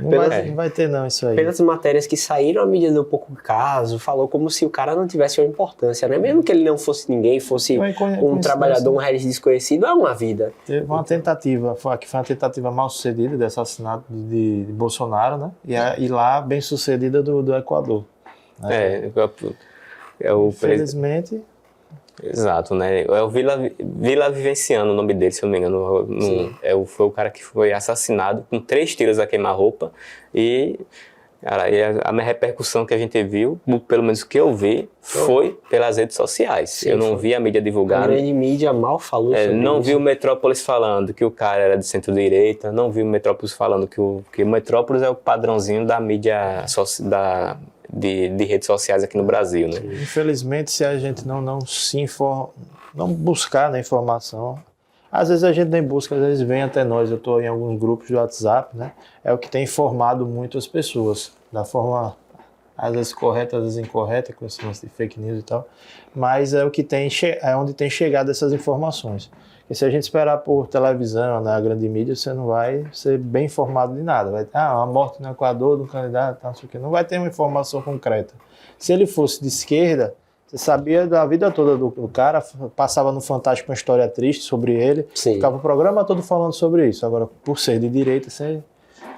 Não vai ter não isso aí. Pelas matérias que saíram, a mídia deu pouco caso, falou como se o cara não tivesse uma importância, né? Mesmo que ele não fosse ninguém, fosse um trabalhador, um raiz desconhecido, é uma vida. Teve uma tentativa, foi uma tentativa mal sucedida de assassinato de Bolsonaro, né? E lá, bem sucedida do Equador. Né? Infelizmente... Exato, né? É o Vila Vivenciano, o nome dele, se eu não me engano. Foi o cara que foi assassinado com 3 tiros a queima-roupa. E, cara, a minha repercussão que a gente viu, pelo menos o que eu vi, foi pelas redes sociais. Sim, eu não vi a mídia divulgando. A grande mídia mal falou sobre não isso. vi o Metrópolis falando que o cara era de centro-direita. Não vi o Metrópolis falando que o Metrópolis é o padrãozinho da mídia de redes sociais aqui no Brasil, né? Infelizmente, se a gente não buscar na informação, às vezes a gente nem busca, às vezes vem até nós. Eu estou em alguns grupos de WhatsApp, né? É o que tem informado muito as pessoas, da forma às vezes correta, às vezes incorreta, com esse lance de fake news e tal, mas é o que é onde tem chegado essas informações. E se a gente esperar por televisão, na grande mídia, você não vai ser bem informado de nada. Vai ter uma morte no Equador de um candidato, não sei o quê. Não vai ter uma informação concreta. Se ele fosse de esquerda, você sabia da vida toda do cara, passava no Fantástico uma história triste sobre ele, ficava o programa todo falando sobre isso. Agora, por ser de direita, você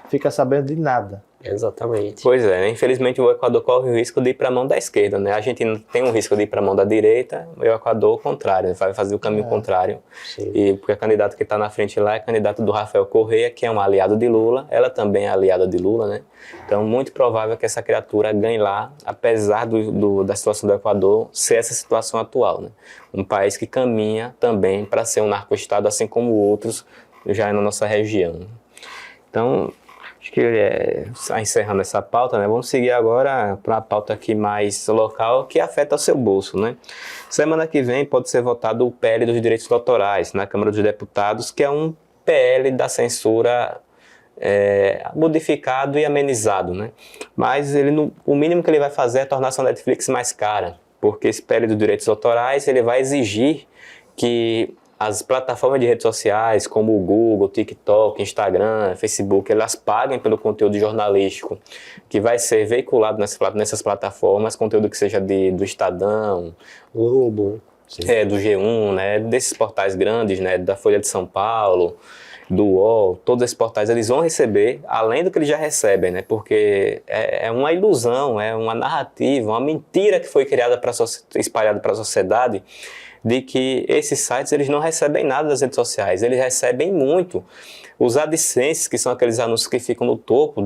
fica sabendo de nada. Exatamente. Pois é, infelizmente o Equador corre o risco de ir para a mão da esquerda, né? A Argentina tem o risco de ir para a mão da direita, e o Equador o contrário, vai fazer o caminho contrário. E porque a candidata que está na frente lá é a candidata do Rafael Correa, que é um aliado de Lula, ela também é aliada de Lula, né? Então, muito provável que essa criatura ganhe lá, apesar da situação do Equador ser essa situação atual, né? Um país que caminha também para ser um narco-estado, assim como outros já na nossa região. Então, acho que encerrando essa pauta, né? Vamos seguir agora para a pauta aqui mais local, que afeta o seu bolso, né? Semana que vem pode ser votado o PL dos direitos autorais na Câmara dos Deputados, que é um PL da censura modificado e amenizado, né? Mas o mínimo que ele vai fazer é tornar a Netflix mais cara, porque esse PL dos direitos autorais ele vai exigir que as plataformas de redes sociais, como o Google, TikTok, Instagram, Facebook, elas paguem pelo conteúdo jornalístico que vai ser veiculado nessas plataformas, conteúdo que seja do Estadão, Globo, do G1, né, desses portais grandes, né, da Folha de São Paulo, do UOL, todos esses portais, eles vão receber, além do que eles já recebem, né, porque é uma ilusão, é uma narrativa, uma mentira que foi criada, espalhada para a sociedade, de que esses sites eles não recebem nada das redes sociais, eles recebem muito. Os AdSense, que são aqueles anúncios que ficam no topo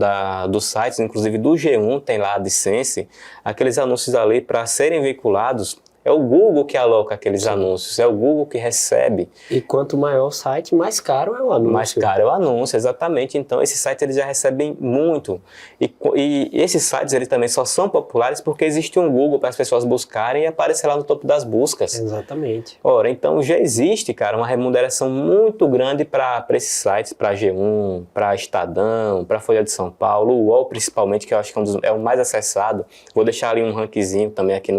dos sites, inclusive do G1 tem lá AdSense, aqueles anúncios ali para serem veiculados, é o Google que aloca aqueles anúncios, é o Google que recebe. E quanto maior o site, mais caro é o anúncio. Mais caro é o anúncio, exatamente. Então, esses sites eles já recebem muito. E esses sites eles também só são populares porque existe um Google para as pessoas buscarem e aparecer lá no topo das buscas. Exatamente. Ora, então já existe, cara, uma remuneração muito grande para esses sites, para G1, para Estadão, para Folha de São Paulo, o UOL principalmente, que eu acho que é o mais acessado. Vou deixar ali um rankzinho também aqui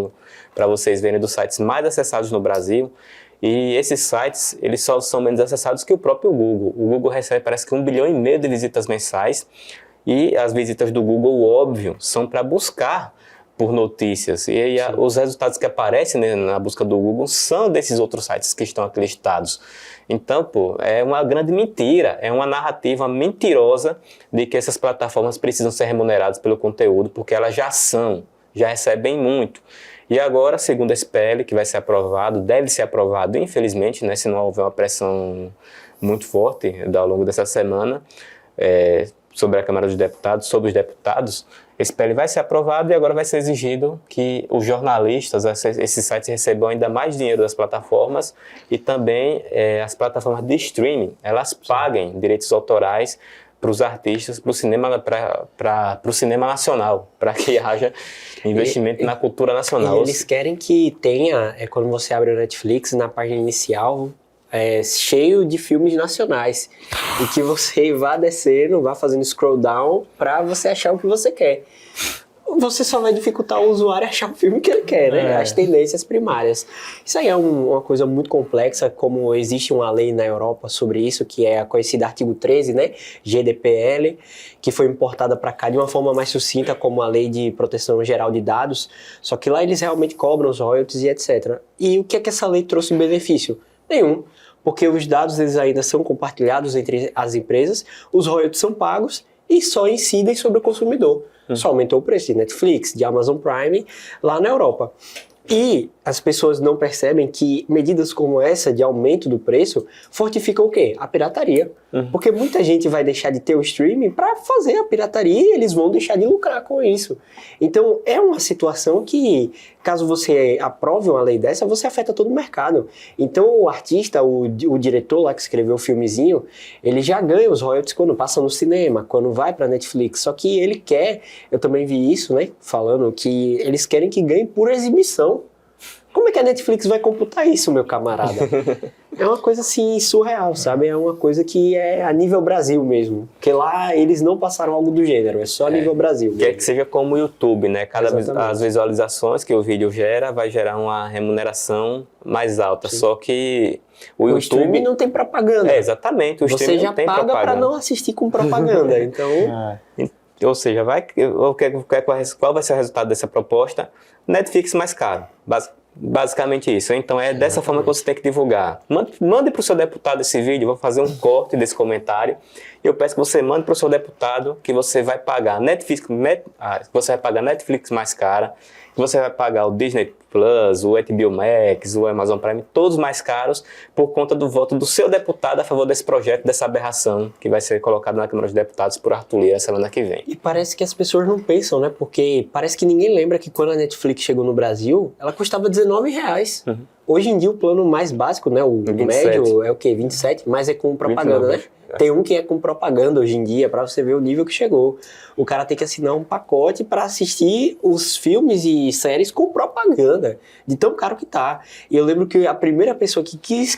para vocês verem dos sites mais acessados no Brasil. E esses sites, eles só são menos acessados que o próprio Google. O Google recebe, parece que 1,5 bilhão de visitas mensais. E as visitas do Google, óbvio, são para buscar por notícias. E os resultados que aparecem, né, na busca do Google são desses outros sites que estão aqui listados. Então, é uma grande mentira, é uma narrativa mentirosa de que essas plataformas precisam ser remuneradas pelo conteúdo, porque elas já recebem muito. E agora, segundo esse PL que vai ser aprovado, deve ser aprovado, infelizmente, né, se não houver uma pressão muito forte ao longo dessa semana, sobre a Câmara dos Deputados, sobre os deputados, esse PL vai ser aprovado e agora vai ser exigido que os jornalistas, esses sites recebam ainda mais dinheiro das plataformas e também as plataformas de streaming, elas paguem direitos autorais para os artistas, para o cinema nacional, para que haja investimento na cultura nacional. E eles querem que tenha, quando você abre o Netflix, na página inicial, cheio de filmes nacionais. E que você vá descendo, vá fazendo scroll down para você achar o que você quer. você só vai dificultar o usuário a achar o filme que ele quer, né? As tendências primárias. Isso aí é uma coisa muito complexa, como existe uma lei na Europa sobre isso, que é a conhecida artigo 13, né? GDPR, que foi importada para cá de uma forma mais sucinta, como a Lei de Proteção Geral de Dados, só que lá eles realmente cobram os royalties e etc. E o que é que essa lei trouxe em benefício? Nenhum. Porque os dados eles ainda são compartilhados entre as empresas, os royalties são pagos e só incidem sobre o consumidor. Só aumentou o preço de Netflix, de Amazon Prime, lá na Europa. E as pessoas não percebem que medidas como essa de aumento do preço fortificam o quê? A pirataria. Porque muita gente vai deixar de ter o streaming para fazer a pirataria e eles vão deixar de lucrar com isso. Então é uma situação que, caso você aprove uma lei dessa, você afeta todo o mercado. Então o artista, o diretor lá que escreveu o filmezinho, ele já ganha os royalties quando passa no cinema, quando vai para Netflix. Só que ele quer, eu também vi isso, né, falando que eles querem que ganhe por exibição. Como é que a Netflix vai computar isso, meu camarada? É uma coisa assim surreal, sabe? É uma coisa que é a nível Brasil mesmo. Porque lá eles não passaram algo do gênero, é só a nível Brasil. Quer que seja como o YouTube, né? Cada vez as visualizações que o vídeo gera vai gerar uma remuneração mais alta. Sim. Só que o YouTube streaming não tem propaganda. Exatamente, o streaming não tem propaganda. Você já paga para não assistir com propaganda, então... Ou seja, qual vai ser o resultado dessa proposta? Netflix mais caro. Basicamente isso. Então é dessa forma que você tem que divulgar. Mande para o seu deputado esse vídeo, vou fazer um corte desse comentário. Eu peço que você mande para o seu deputado que você vai pagar você vai pagar Netflix mais cara, que você vai pagar o Disney Plus, o HBO Max, o Amazon Prime, todos mais caros por conta do voto do seu deputado a favor desse projeto, dessa aberração que vai ser colocado na Câmara dos Deputados por Arthur Lira semana que vem. E parece que as pessoas não pensam, né? Porque parece que ninguém lembra que quando a Netflix chegou no Brasil, ela custava R$19. Hoje em dia o plano mais básico, né? O médio é o quê? 27, mas é com propaganda, 29, né? Tem um que é com propaganda hoje em dia, pra você ver o nível que chegou. O cara tem que assinar um pacote pra assistir os filmes e séries com propaganda, de tão caro que tá. E eu lembro que a primeira pessoa que quis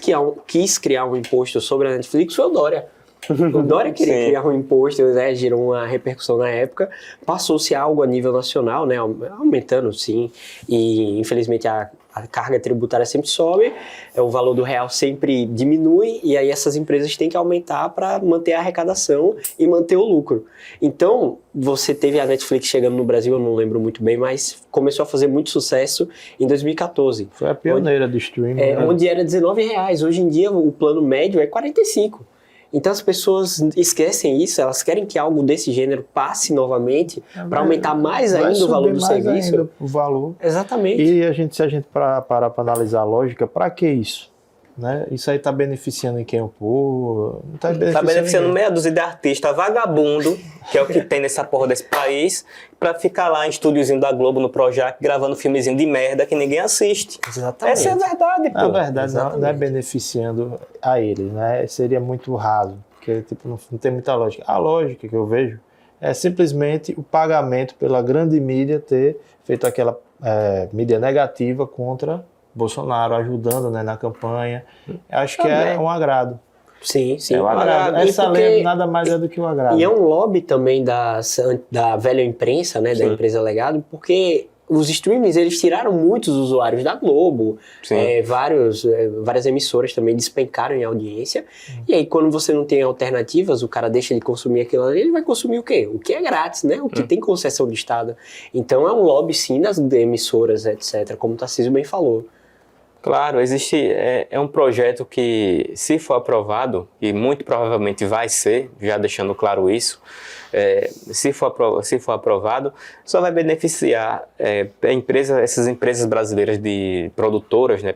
criar um imposto sobre a Netflix foi o Dória. O Dória queria criar um imposto, né, gerou uma repercussão na época, passou-se algo a nível nacional, né, aumentando sim, e infelizmente a carga tributária sempre sobe, o valor do real sempre diminui, e aí essas empresas têm que aumentar para manter a arrecadação e manter o lucro. Então, você teve a Netflix chegando no Brasil, eu não lembro muito bem, mas começou a fazer muito sucesso em 2014. Foi a pioneira do streaming. Onde era R$19, hoje em dia o plano médio é 45. Então as pessoas esquecem isso, elas querem que algo desse gênero passe novamente para aumentar mais ainda o valor do serviço. Ainda o valor. Exatamente. E se a gente parar para analisar a lógica, para que isso? Né? Isso aí está beneficiando em quem? O povo? Não está beneficiando meia dúzia de artista vagabundo, que é o que tem nessa porra desse país, para ficar lá em estúdiozinho da Globo no Projac, gravando filmezinho de merda que ninguém assiste. Exatamente. Essa é a verdade, pô. Na verdade, não é beneficiando a eles, né? Seria muito raso, porque tipo, não tem muita lógica. A lógica que eu vejo é simplesmente o pagamento pela grande mídia ter feito aquela mídia negativa contra Bolsonaro, ajudando, né, na campanha. Acho que é um agrado. Sim. É um agrado. Essa lei nada mais é do que um agrado. E é um lobby também da velha imprensa, né, da empresa Legado, porque os streamings, eles tiraram muitos usuários da Globo, várias emissoras também despencaram em audiência, e aí quando você não tem alternativas, o cara deixa de consumir aquilo ali, ele vai consumir o quê? O que é grátis, né? O que tem concessão de Estado. Então é um lobby sim das emissoras, etc., como o Tarcísio bem falou. Claro, é um projeto que, se for aprovado, e muito provavelmente vai ser, já deixando claro isso, se for aprovado, só vai beneficiar essas empresas brasileiras de produtoras, né,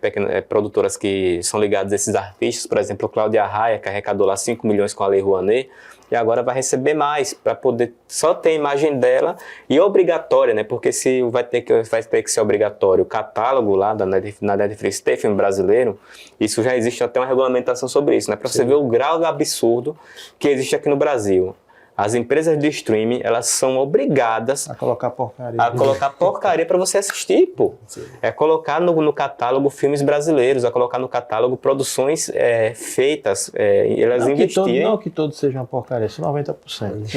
produtoras que são ligadas a esses artistas, por exemplo, Cláudia Raia, que arrecadou lá 5 milhões com a Lei Rouanet, e agora vai receber mais, para poder só ter a imagem dela, e obrigatória, né? Porque se vai ter que ser obrigatório o catálogo lá na Netflix ter filme brasileiro, isso já existe até uma regulamentação sobre isso, né? Para você ver o grau de absurdo que existe aqui no Brasil. As empresas de streaming, elas são obrigadas A colocar porcaria. a colocar porcaria para você assistir, pô. É colocar no catálogo filmes brasileiros, a colocar no catálogo produções feitas, elas investirem. Não que todos sejam uma porcaria, só 90%.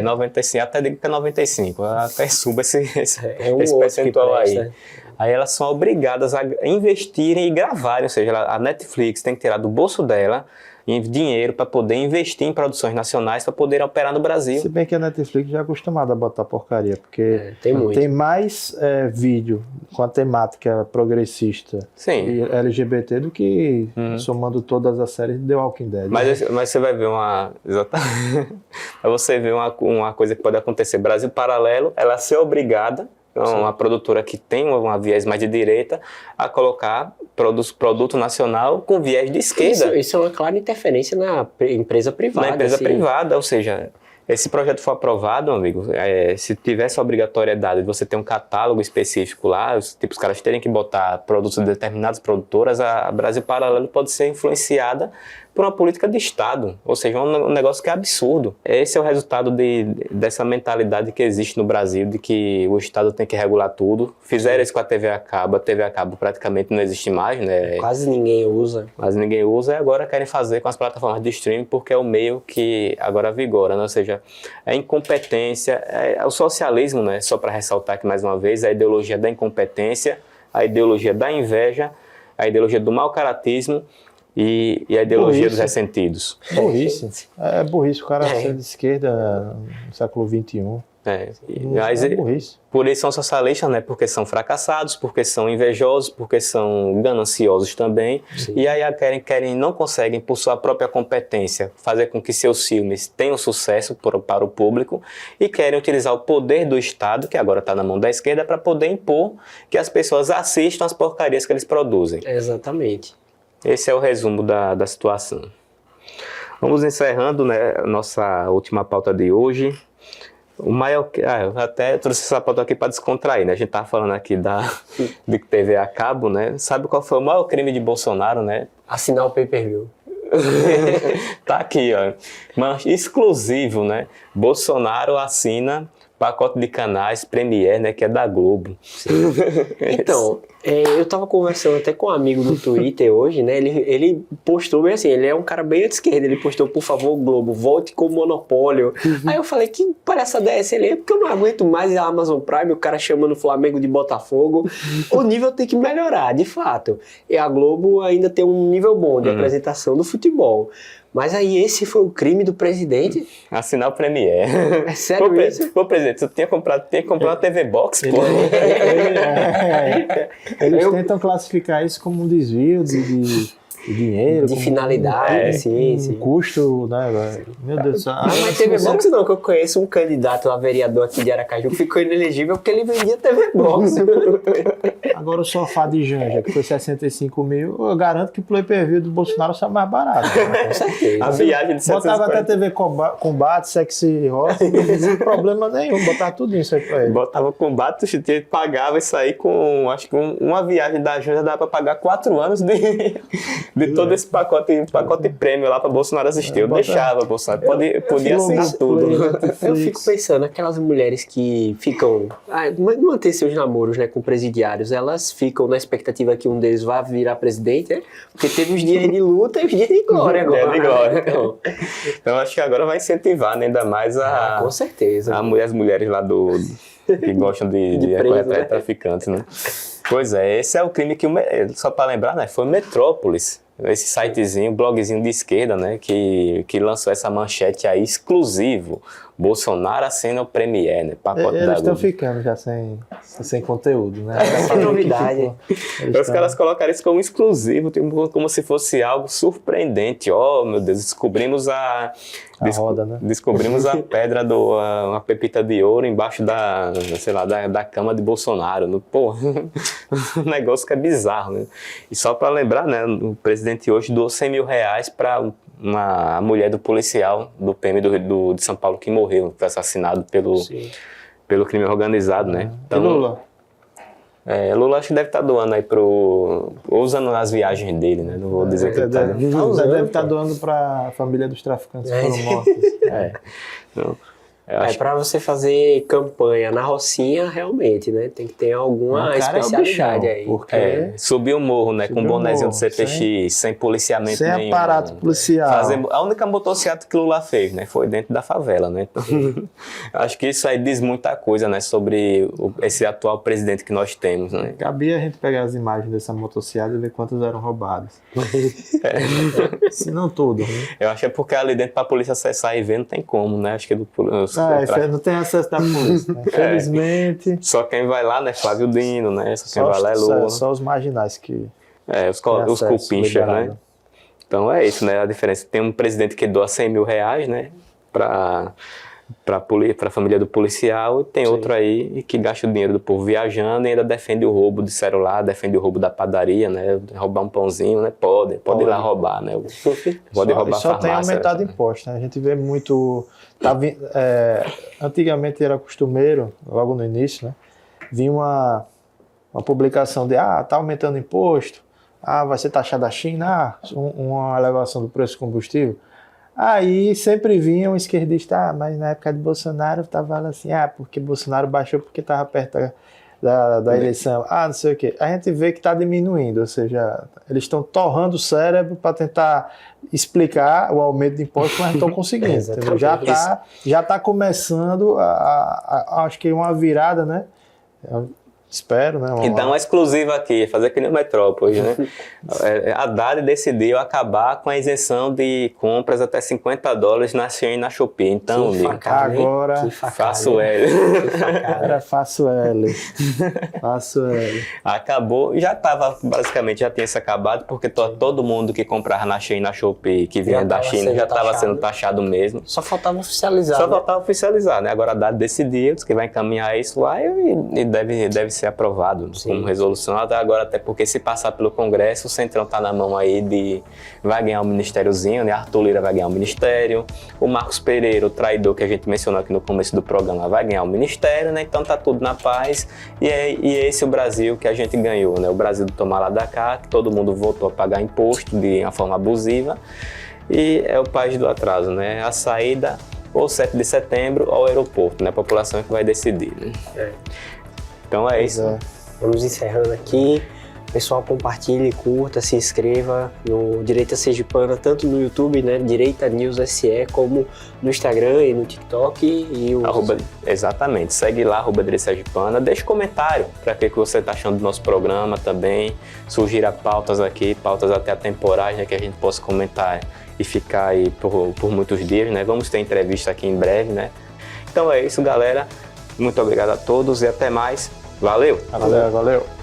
95, até digo que é 95, até suba esse um outro percentual que aí. presta. Aí elas são obrigadas a investirem e gravarem, ou seja, a Netflix tem que tirar do bolso dela dinheiro para poder investir em produções nacionais para poder operar no Brasil. Se bem que a Netflix já é acostumada a botar porcaria, porque tem muito. tem mais vídeo com a temática progressista Sim. e LGBT do que somando todas as séries de The Walking Dead. Mas você vai ver exatamente. Mas você vê uma coisa que pode acontecer. Brasil Paralelo, ela ser obrigada, uma produtora que tem uma viés mais de direita, a colocar produto nacional com viés de esquerda. Isso é uma clara interferência na empresa privada. Na empresa assim. privada, ou seja, esse projeto for aprovado, amigo, se tivesse a obrigatoriedade de você ter um catálogo específico lá, os caras terem que botar produtos de determinadas produtoras, a Brasil Paralelo pode ser influenciada por uma política de Estado, ou seja, um negócio que é absurdo. Esse é o resultado dessa mentalidade que existe no Brasil, de que o Estado tem que regular tudo. Fizeram isso com a TV a cabo praticamente não existe mais, né? Quase ninguém usa. Mas ninguém usa e agora querem fazer com as plataformas de streaming porque é o meio que agora vigora, né? Ou seja, a incompetência, o socialismo, né? Só para ressaltar aqui mais uma vez, a ideologia da incompetência, a ideologia da inveja, a ideologia do mau-caratismo e a ideologia dos ressentidos. Burrice. É burrice o cara ser de esquerda no século XXI. Mas É burrice. por isso são socialistas, né? Porque são fracassados, porque são invejosos, porque são gananciosos também. Sim. E aí não conseguem, por sua própria competência, fazer com que seus filmes tenham sucesso para o público e querem utilizar o poder do Estado, que agora está na mão da esquerda, para poder impor que as pessoas assistam as porcarias que eles produzem. Exatamente. Esse é o resumo da situação. Vamos encerrando, né, nossa última pauta de hoje. O maior, eu até trouxe essa pauta aqui para descontrair, né? A gente estava falando aqui de TV a cabo, né? Sabe qual foi o maior crime de Bolsonaro, né? Assinar o pay-per-view. Tá aqui, ó. Mas exclusivo, né? Bolsonaro assina pacote de canais Premiere, né? Que é da Globo. Então, eu tava conversando até com um amigo no Twitter hoje, né? Ele postou bem assim, ele é um cara bem à esquerda, ele postou, por favor, Globo, volte com o monopólio. Aí eu falei, que palhaçada é essa? Ele, porque eu não aguento mais a Amazon Prime, o cara chamando o Flamengo de Botafogo. O nível tem que melhorar, de fato. E a Globo ainda tem um nível bom de apresentação do futebol. Mas aí esse foi o crime do presidente? Assinar o Premiere. É sério isso? Pô, presidente, você tinha que comprar uma TV Box, pô. Eles tentam classificar isso como um desvio de dinheiro. De finalidade, sim. Custo, né? Meu Deus do céu. Mas TV Box não, que eu conheço um candidato a vereador aqui de Aracaju que ficou inelegível porque ele vendia TV Box. Agora o sofá de Janja, que foi 65 mil, eu garanto que o pay-per-view do Bolsonaro sai mais barato. Com certeza. A viagem de 740. Botava até TV Combate, Sexy Rock, sem problema nenhum, botava tudo isso aí pra ele. Botava combate, pagava isso aí com, acho que uma viagem da Janja dava pra pagar 4 anos de todo esse pacote prêmio lá pra Bolsonaro assistir. Eu deixava, Bolsonaro, podia assinar tudo. Eu fico pensando, aquelas mulheres que ficam, manter seus namoros, né, com presidiários, elas ficam na expectativa que um deles vá virar presidente, né? Porque teve os dias de luta e os dias de glória agora. De glória. Então acho que agora vai incentivar, né, ainda mais com certeza. As mulheres lá que gostam de preso, atrás né? traficantes, né? Pois é, esse é o crime que, só para lembrar, né, foi o Metrópolis, esse sitezinho, blogzinho de esquerda, né, que lançou essa manchete aí, exclusivo. Bolsonaro assina o Premiere, né, pacote da Eles estão Globo. ficando já sem conteúdo, né? Sem novidade. Os caras colocaram isso como exclusivo, como se fosse algo surpreendente. Oh, meu Deus, descobrimos a roda, né? Descobrimos a pedra uma pepita de ouro embaixo da cama de Bolsonaro. Pô, um negócio que é bizarro, né? E só para lembrar, né, o presidente hoje doou 100 mil reais para a mulher do policial do PM de São Paulo que morreu, foi assassinado pelo crime organizado, né? E Lula? Lula acho que deve estar doando aí usando nas viagens dele, né? Não vou dizer que ele tá... Deve estar doando para a família dos traficantes que foram mortos. Então, Para você fazer campanha na Rocinha, realmente, né? Tem que ter alguma especialidade aí. Porque subir o morro, né? Com um bonézinho do CPX, sem policiamento sem nenhum. aparato policial. A única motocicleta que o Lula fez, né? Foi dentro da favela, né? Então, acho que isso aí diz muita coisa, né? Sobre esse atual presidente que nós temos, né? Cabia a gente pegar as imagens dessa motocicleta e ver quantas eram roubadas. Se não tudo, né? Eu acho que é porque ali dentro pra polícia acessar e ver não tem como, né? Acho que não tem acesso da polícia, né? Infelizmente. Só quem vai lá, né? Flávio Dino, né? Só quem vai lá é Lula. Só os marginais que... os cupinchas, né? Então é isso, né? A diferença. Tem um presidente que doa 100 mil reais, né? Pra família do policial, e tem outro aí que gasta o dinheiro do povo viajando e ainda defende o roubo de celular, defende o roubo da padaria, né? Roubar um pãozinho, né? Pode ir lá roubar, né? Pode roubar a só farmácia. Tem aumentado imposto, né? A gente vê muito... antigamente era costumeiro, logo no início, né? Vinha uma publicação de tá aumentando imposto, vai ser taxado a China, uma elevação do preço do combustível. Aí sempre vinha um esquerdista, mas na época de Bolsonaro estava assim, porque Bolsonaro baixou porque estava perto da eleição, não sei o quê. A gente vê que está diminuindo, ou seja, eles estão torrando o cérebro para tentar explicar o aumento de impostos, mas não estão conseguindo. Já tá começando, acho que uma virada, né? Espero, né? E dá uma exclusiva aqui, fazer que nem o Metrópolis, né? A Haddad decidiu acabar com a isenção de compras até $50 na Shein e na Shopee. Então, agora faço L. Era faço L. Acabou, já tinha se acabado, porque todo mundo que comprava na Shein e na Shopee, que vinha da China, já estava sendo taxado mesmo. Só faltava oficializar. Né? Agora a Haddad decidiu, disse que vai encaminhar isso lá e deve ser aprovado como resolução até agora, até porque se passar pelo Congresso, o Centrão tá na mão aí vai ganhar um ministériozinho, né? Arthur Lira vai ganhar um ministério, o Marcos Pereira, o traidor que a gente mencionou aqui no começo do programa, vai ganhar um ministério, né? Então tá tudo na paz e esse é o Brasil que a gente ganhou, né? O Brasil do tomar lá da cá, que todo mundo voltou a pagar imposto de uma forma abusiva e é o país do atraso, né? A saída ou 7 de setembro ao aeroporto, né? A população é que vai decidir, né? Então é isso. Vamos encerrando aqui. Pessoal, compartilhe, curta, se inscreva no Direita Sergipana, tanto no YouTube, né, Direita News SE, como no Instagram e no TikTok. Exatamente, segue lá, @Direita Sergipana, deixa comentário para ver o que você está achando do nosso programa também, sugira pautas aqui, pautas até atemporais, né, que a gente possa comentar e ficar aí por muitos dias, né, vamos ter entrevista aqui em breve, né. Então é isso, galera, muito obrigado a todos e até mais, valeu! Valeu!